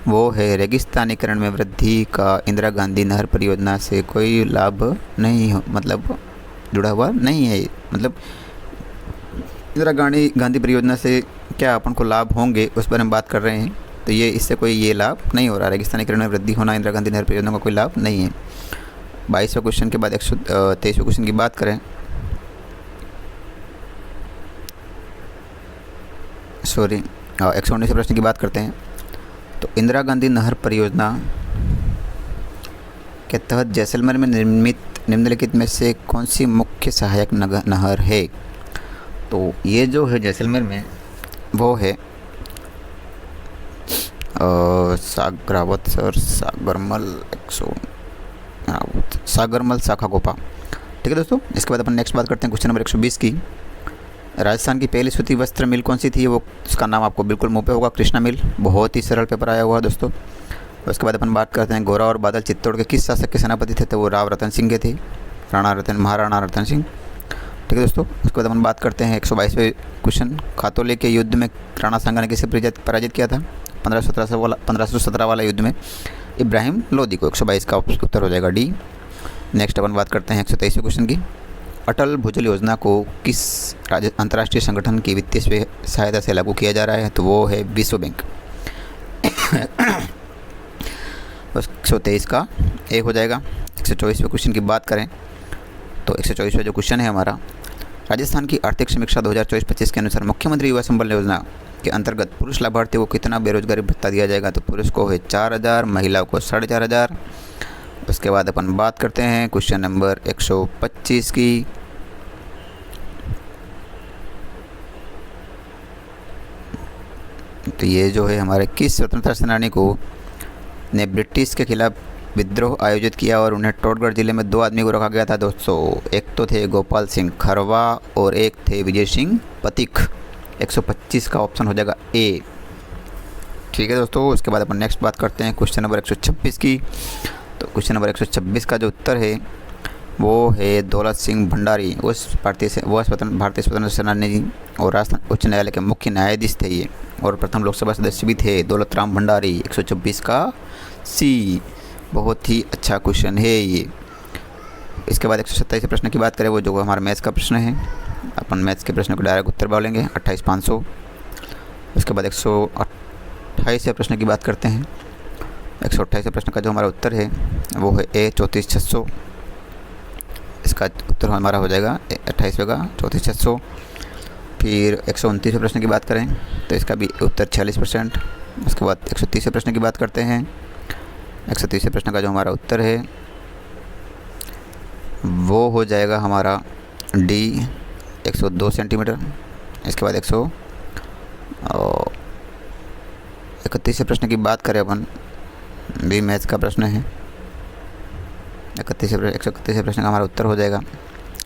वो है रेगिस्तानीकरण में वृद्धि का इंदिरा गांधी नहर परियोजना से कोई लाभ नहीं हो, मतलब जुड़ा हुआ नहीं है। मतलब इंदिरा गांधी परियोजना से क्या अपन को लाभ होंगे उस पर हम बात कर रहे हैं। तो ये इससे कोई ये लाभ नहीं हो रहा। रेगिस्तानीकरण में वृद्धि होना इंदिरा गांधी नहर परियोजना का कोई लाभ नहीं है। 22वें क्वेश्चन के बाद 123वें क्वेश्चन की बात करें, 119 प्रश्न की बात करते हैं। तो इंदिरा गांधी नहर परियोजना के तहत जैसलमेर में निर्मित निम्नलिखित में से कौन सी मुख्य सहायक नहर है। तो ये जो है जैसलमेर में वो है सागरमल शाखा गोपा। ठीक है दोस्तों, इसके बाद अपन नेक्स्ट बात करते हैं क्वेश्चन नंबर 120 की। राजस्थान की पहली सूती वस्त्र मिल कौन सी थी। वो उसका नाम आपको बिल्कुल मुँह पे होगा, कृष्णा मिल। बहुत ही सरल पेपर आया हुआ दोस्तों। उसके बाद अपन बात करते हैं गोरा और बादल चित्तौड़ के किस शासक के सेनापति थे। तो वो राव रतन सिंह के थे, महाराणा रतन सिंह। ठीक है दोस्तों, उसके बाद अपन बात करते हैं 122वें क्वेश्चन, खातौले के युद्ध में राणा सांगा ने किसे पराजित किया था। 1517 वाला युद्ध में इब्राहिम लोदी को। 122 का उत्तर हो जाएगा डी। नेक्स्ट अपन बात करते हैं 123वें क्वेश्चन की। अटल भूजल योजना को किस अंतर्राष्ट्रीय संगठन की वित्तीय सहायता से लागू किया जा रहा है। तो वो है विश्व बैंक। 123 का एक हो जाएगा। 124वें क्वेश्चन की बात करें तो 124वां जो क्वेश्चन है हमारा, राजस्थान की आर्थिक समीक्षा 2024-25 के अनुसार मुख्यमंत्री युवा संबल योजना के अंतर्गत पुरुष लाभार्थियों को कितना बेरोजगारी भत्ता दिया जाएगा। तो पुरुष को है 4000, महिलाओं को 4500। उसके बाद अपन बात करते हैं क्वेश्चन नंबर 125 की। तो ये जो है हमारे किस स्वतंत्रता सेनानी को ने ब्रिटिश के खिलाफ विद्रोह आयोजित किया और उन्हें टोडगढ़ जिले में 2 आदमी को रखा गया था दोस्तों। एक तो थे गोपाल सिंह खरवा और एक थे विजय सिंह पथिक। 125 का ऑप्शन हो जाएगा ए। ठीक है दोस्तों, उसके बाद अपन नेक्स्ट बात करते हैं क्वेश्चन नंबर 126 की। तो क्वेश्चन नंबर 126 का जो उत्तर है वो है दौलत सिंह भंडारी। भारतीय स्वतंत्रता सेनानी और राजस्थान उच्च न्यायालय के मुख्य न्यायाधीश थे ये, और प्रथम लोकसभा सदस्य भी थे दौलत राम भंडारी। 126 का सी। बहुत ही अच्छा क्वेश्चन है ये। इसके बाद 127 प्रश्न की बात करें, वो जो हमारा मैथ्स का प्रश्न है। अपन मैथ्स के प्रश्न को डायरेक्ट उत्तर बोलेंगे 28,500। उसके बाद 128 प्रश्न की बात करते हैं। 128 प्रश्न का जो हमारा उत्तर है वो है ए 34,600। इसका उत्तर हमारा हो जाएगा 28वें का 34,600। फिर 129 प्रश्न की बात करें तो इसका भी उत्तर 46%। उसके बाद 130 प्रश्न की बात करते हैं। 130 प्रश्न का जो हमारा उत्तर है वो हो जाएगा हमारा डी 102 सेंटीमीटर। इसके बाद 131 प्रश्न की बात करें अपन, भी मैथ्स का प्रश्न है। 131 प्रश्न का हमारा उत्तर हो जाएगा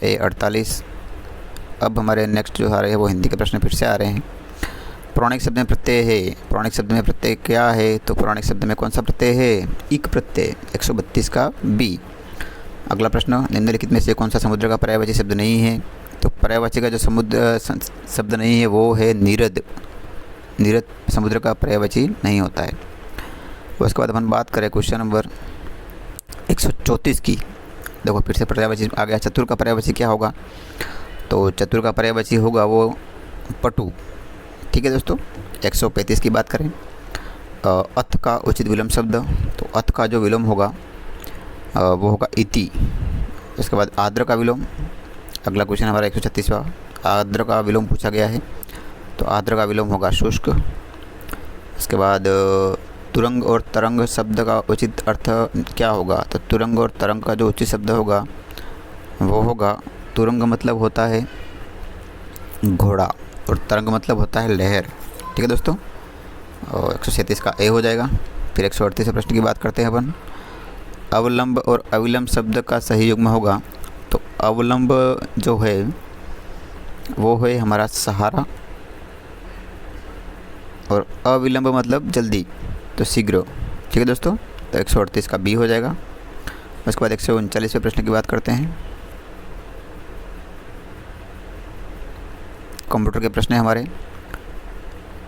ए 48। अब हमारे नेक्स्ट जो आ रहे हैं वो हिंदी के प्रश्न फिर से आ रहे हैं। पौराणिक शब्द में प्रत्यय है। पौराणिक शब्द में प्रत्यय क्या है? तो पौराणिक शब्द में कौन सा प्रत्यय है? इक प्रत्यय। 132 का बी। अगला प्रश्न, निम्नलिखित में से कौन सा समुद्र का पर्यायवाची शब्द नहीं है? तो पर्यायवाची का जो समुद्र शब्द नहीं है वो है नीरद। नीरद समुद्र का पर्यायवाची नहीं होता है। उसके बाद अपन बात करें क्वेश्चन नंबर 134 की। देखो फिर से पर्यायवाची आ गया। चतुर का पर्यायवाची क्या होगा? तो चतुर का पर्यायवाची होगा वो पटु। ठीक है दोस्तों। 135 की बात करें, अथ का उचित विलोम शब्द, तो अथ का जो विलोम होगा वो होगा इति। उसके बाद आर्द्र का विलोम। अगला क्वेश्चन हमारा 136वां, आर्द्र का विलोम पूछा गया है, तो आर्द्र का विलोम होगा शुष्क। उसके बाद तुरंग और तरंग शब्द का उचित अर्थ क्या होगा? तो तुरंग और तरंग का जो उचित शब्द होगा वो होगा, तुरंग मतलब होता है घोड़ा और तरंग मतलब होता है लहर। ठीक है दोस्तों। और 137 का ए हो जाएगा। फिर 138 प्रश्न की बात करते हैं अपन। अवलंब और अविलंब शब्द का सही युग्म होगा, तो अवलंब जो है वो है हमारा सहारा, और अविलंब मतलब जल्दी, तो शीघ्र। ठीक है दोस्तों। तो 138 का बी हो जाएगा। उसके बाद 139वें प्रश्न की बात करते हैं। कंप्यूटर के प्रश्न है हमारे।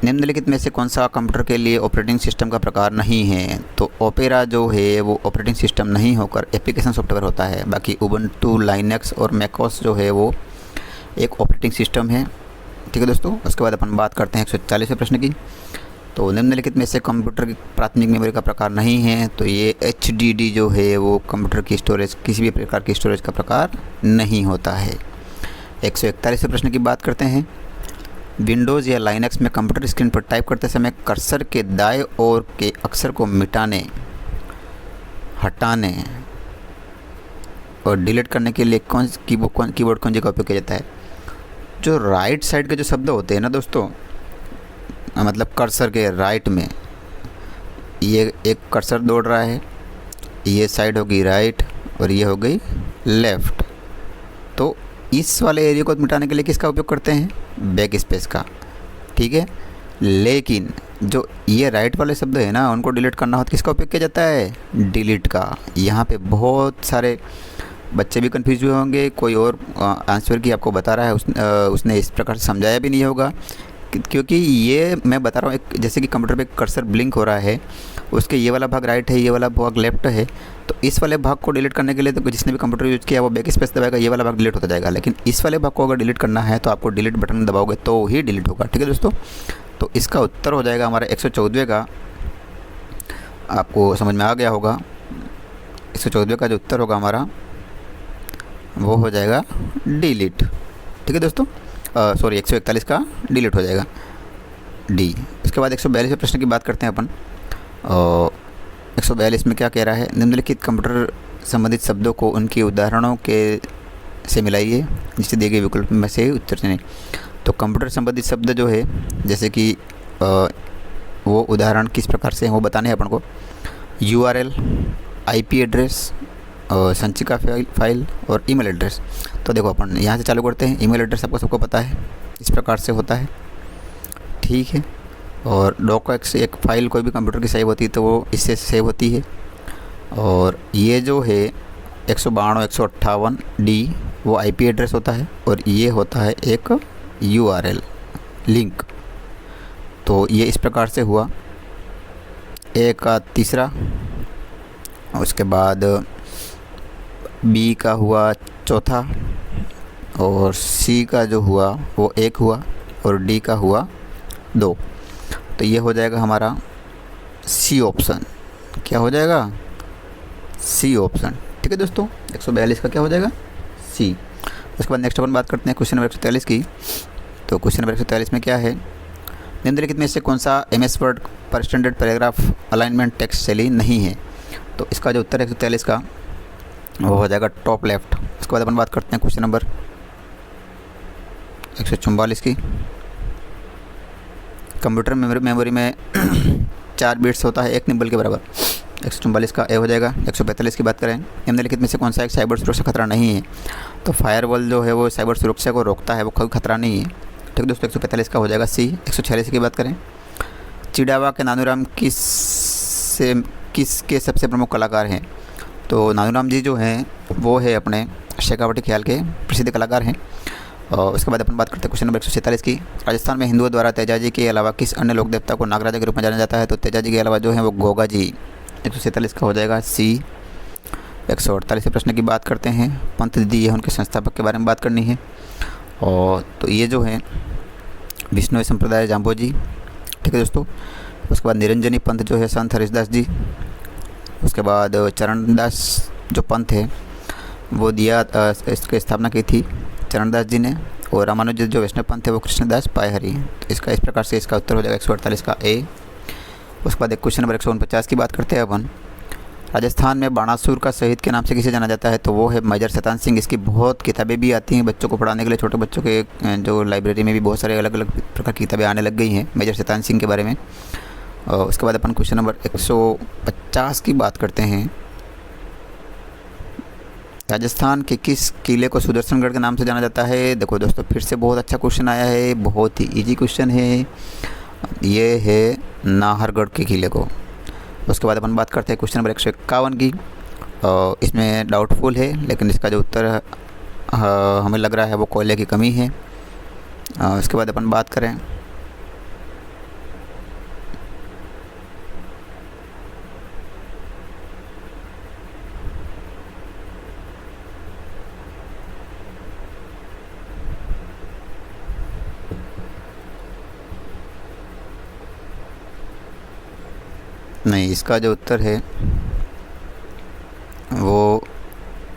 निम्नलिखित में से कौन सा कंप्यूटर के लिए ऑपरेटिंग सिस्टम का प्रकार नहीं है? तो ओपेरा जो है वो ऑपरेटिंग सिस्टम नहीं होकर एप्लीकेशन सॉफ्टवेयर होता है। बाकी उबंटू, लाइनक्स और मैकओएस जो है वो एक ऑपरेटिंग सिस्टम है। ठीक है दोस्तों। उसके बाद अपन बात करते हैं 140वें प्रश्न की। तो निम्नलिखित में से कंप्यूटर की प्राथमिक मेमोरी का प्रकार नहीं है, तो ये HDD जो है वो कंप्यूटर की स्टोरेज, किसी भी प्रकार की स्टोरेज का प्रकार नहीं होता है। 141वें प्रश्न की बात करते हैं। विंडोज़ या लाइनक्स में कंप्यूटर स्क्रीन पर टाइप करते समय कर्सर के दाएं ओर के अक्षर को मिटाने, हटाने और डिलीट करने के लिए कीबोर्ड कुंजी का उपयोग किया जाता है? जो राइट साइड के जो शब्द होते हैं ना दोस्तों, मतलब कर्सर के राइट में ये एक कर्सर दौड़ रहा है, ये साइड होगी राइट और ये हो गई लेफ़्ट, तो इस वाले एरिया को मिटाने के लिए किसका उपयोग करते हैं? बैक स्पेस का। ठीक है। लेकिन जो ये राइट वाले शब्द है ना, उनको डिलीट करना हो तो किसका उपयोग किया जाता है? डिलीट का। यहाँ पे बहुत सारे बच्चे भी कंफ्यूज हुए होंगे, कोई और आंसर की आपको बता रहा है, उसने इस प्रकार से समझाया भी नहीं होगा, क्योंकि ये मैं बता रहा हूँ एक, जैसे कि कंप्यूटर पे कर्सर ब्लिंक हो रहा है, उसके ये वाला भाग राइट है, ये वाला भाग लेफ्ट है, तो इस वाले भाग को डिलीट करने के लिए तो जिसने भी कंप्यूटर यूज़ किया वो बैक स्पेस दबाएगा, ये वाला भाग डिलीट होता जाएगा। लेकिन इस वाले भाग को अगर डिलीट करना है तो आपको डिलीट बटन दबाओगे तो ही डिलीट होगा। ठीक है दोस्तों। तो इसका उत्तर हो जाएगा हमारा 114वें का, आपको समझ में आ गया होगा। 114वें का जो उत्तर होगा हमारा वो हो जाएगा डिलीट। ठीक है दोस्तों। सॉरी 141 का डिलीट हो जाएगा डी। उसके बाद 142वें प्रश्न की बात करते हैं अपन। 142 में क्या कह रहा है? निम्नलिखित कंप्यूटर संबंधित शब्दों को उनके उदाहरणों के से मिलाइए, जिससे दिए गए विकल्प में से उत्तर चुनें। तो कंप्यूटर संबंधित शब्द जो है, जैसे कि वो उदाहरण किस प्रकार से हैं वो बताने हैं अपन को। URL, आईपी एड्रेस और संचिका फाइल और ईमेल एड्रेस। तो देखो अपन यहाँ से चालू करते हैं। ईमेल एड्रेस आपको सबको पता है, इस प्रकार से होता है, ठीक है। और डॉकएक्स एक फ़ाइल कोई भी कंप्यूटर की सेव होती है तो वो इससे सेव होती है। और ये जो है 192.168 डी वो आईपी एड्रेस होता है, और ये होता है एक यूआरएल लिंक। तो ये इस प्रकार से हुआ। ए का तीसरा, उसके बाद बी का हुआ चौथा, और सी का जो हुआ वो 1 हुआ, और डी का हुआ 2। तो ये हो जाएगा हमारा सी ऑप्शन। क्या हो जाएगा? सी ऑप्शन, ठीक है दोस्तों। 142 का क्या हो जाएगा? सी। उसके बाद नेक्स्ट अपन बात करते हैं क्वेश्चन नंबर 143 की। तो क्वेश्चन नंबर 143 में क्या है? निम्नलिखित में से कौन सा एमएस वर्ड पर स्टैंडर्ड पैराग्राफ अलाइनमेंट टेक्स्ट शैली नहीं है? तो इसका जो उत्तर है 143 का वो हो जाएगा टॉप लेफ्ट। उसके बाद अपन बात करते हैं क्वेश्चन नंबर 144 की। कंप्यूटर मेमोरी में 4 बिट्स होता है, 1 निबल के बराबर। 144 का ए हो जाएगा। 145 की बात करें, निम्नलिखित में से कौन सा एक साइबर सुरक्षा खतरा नहीं है? तो फायरवॉल जो है वो साइबर सुरक्षा को रोकता है, वो कोई खतरा नहीं है, ठीक है दोस्तों। 145 का हो जाएगा सी। 146 की बात करें, चिड़ावा के नानूराम किसके सबसे प्रमुख कलाकार हैं? तो नानूराम जी जो हैं वो है अपने शेखावटी ख्याल के प्रसिद्ध कलाकार हैं। और उसके बाद अपन बात करते हैं क्वेश्चन नंबर 146 की। राजस्थान में हिंदुओं द्वारा तेजाजी के अलावा किस अन्य लोक देवता को नागराजा के रूप में जाना जाता है? तो तेजाजी के अलावा जो है वो गोगा जी। 147 का हो जाएगा सी। 148 प्रश्न की बात करते हैं। पंत दीदी है, उनके संस्थापक के बारे में बात करनी है। और तो ये जो है विष्णु संप्रदाय जाम्बो जी, ठीक है दोस्तों। उसके बाद निरंजनी पंथ जो है संत हरिदास जी। उसके बाद चरणदास जो पंथ है वो दिया इसकी स्थापना की थी चरणदास जी ने। और रामानुज जो वैष्णव पंथ है वो कृष्णदास पायहरी। तो इसका इस प्रकार से इसका उत्तर हो जाएगा 148 का ए। उसके बाद एक क्वेश्चन नंबर 149 की बात करते हैं अपन। राजस्थान में बाणासुर का शहीद के नाम से किसे जाना जाता है? तो वो है मेजर शैतान सिंह। इसकी बहुत किताबें भी आती हैं बच्चों को पढ़ाने के लिए। छोटे बच्चों के जो लाइब्रेरी में भी बहुत सारे अलग अलग प्रकार की किताबें आने लग गई हैं मेजर शैतान सिंह के बारे में। और उसके बाद अपन क्वेश्चन नंबर 150 की बात करते हैं। राजस्थान के किस किले को सुदर्शनगढ़ के नाम से जाना जाता है? देखो दोस्तों, फिर से बहुत अच्छा क्वेश्चन आया है, बहुत ही इजी क्वेश्चन है। ये है नाहरगढ़ के किले को। उसके बाद अपन बात करते हैं क्वेश्चन नंबर 151 की। इसमें डाउटफुल है, लेकिन इसका जो उत्तर हमें लग रहा है वो कोयले की कमी है। उसके बाद अपन बात करें नहीं, इसका जो उत्तर है वो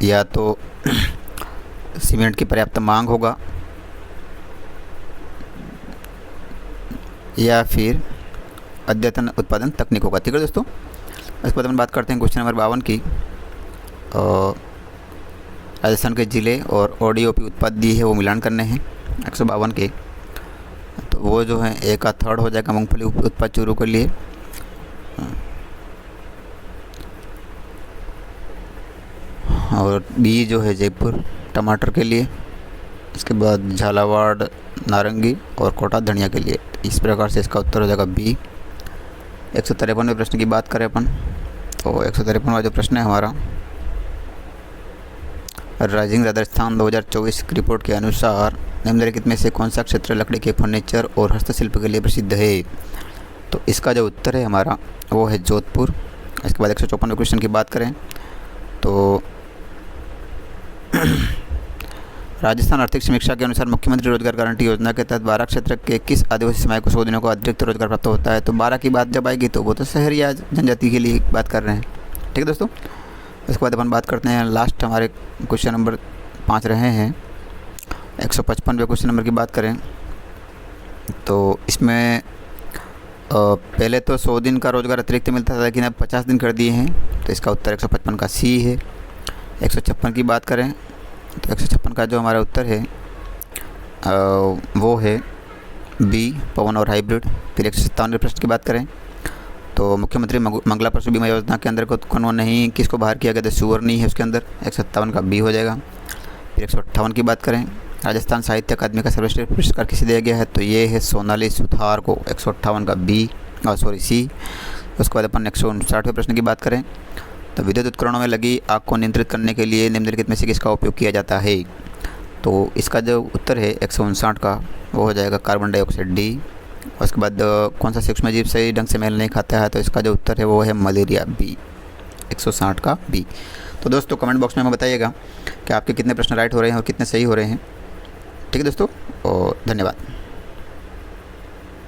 या तो सीमेंट की पर्याप्त मांग होगा या फिर अद्यतन उत्पादन तकनीक होगा, ठीक है दोस्तों। इसके बाद हम बात करते हैं क्वेश्चन नंबर 52 की। राजस्थान के ज़िले और ओडीओपी उत्पाद दी है वो मिलान करने हैं 152 के। तो वो जो है ए का थर्ड हो जाएगा मूंगफली उत्पाद चूरू के लिए। और बी जो है जयपुर टमाटर के लिए। इसके बाद झालावाड़ नारंगी और कोटा धनिया के लिए। इस प्रकार से इसका उत्तर हो जाएगा बी। 153वें प्रश्न की बात करें अपन, तो 153वां जो प्रश्न है हमारा, राइजिंग राजस्थान 2024 की रिपोर्ट के अनुसार निम्नलिखित में से कौन सा क्षेत्र लकड़ी के फर्नीचर और हस्तशिल्प के लिए प्रसिद्ध है? तो इसका जो उत्तर है हमारा वो है जोधपुर। इसके बाद 154वें क्वेश्चन की बात करें तो राजस्थान आर्थिक समीक्षा के अनुसार मुख्यमंत्री रोजगार गारंटी योजना के तहत 12 क्षेत्र के किस आदिवासी समाज को 100 दिनों को अतिरिक्त रोजगार प्राप्त होता है? तो 12 की बात जब आएगी तो वो तो शहरी या जनजाति के लिए बात कर रहे हैं, ठीक है दोस्तों। इसके बाद अपन बात करते हैं लास्ट हमारे क्वेश्चन नंबर 5 रहे हैं। 155वें क्वेश्चन नंबर की बात करें तो इसमें पहले तो 100 दिन का रोज़गार अतिरिक्त मिलता था, लेकिन अब 50 दिन कर दिए हैं। तो इसका उत्तर 155 का सी है। 156 की बात करें तो 156 का जो हमारा उत्तर है वो है बी, पवन और हाइब्रिड। फिर 157वें प्रश्न की बात करें तो मुख्यमंत्री मंगला पशु बीमा योजना के अंदर कौन नहीं किसको बाहर किया गया था, सुअर नहीं है उसके अंदर, 157 का बी हो जाएगा। फिर 158 की बात करें, राजस्थान साहित्य अकादमी का सर्वश्रेष्ठ पुरस्कार किसे दिया गया है, तो ये है सोनाली सुथार को, 158 का बी सी। उसके बाद अपन 159वें प्रश्न की बात करें, तो विद्युत उपकरणों में लगी आग को नियंत्रित करने के लिए निम्नलिखित में से किसका उपयोग किया जाता है, तो इसका जो उत्तर है 159 का वो हो जाएगा कार्बन डाइऑक्साइड डी। उसके बाद कौन सा सूक्ष्मजीव सही ढंग से मेल नहीं खाता है, तो इसका जो उत्तर है वो है मलेरिया बी, 160 का बी। तो दोस्तों कमेंट बॉक्स में हमें बताइएगा कि आपके कितने प्रश्न राइट हो रहे हैं और कितने सही हो रहे हैं। ठीक है दोस्तों, और धन्यवाद।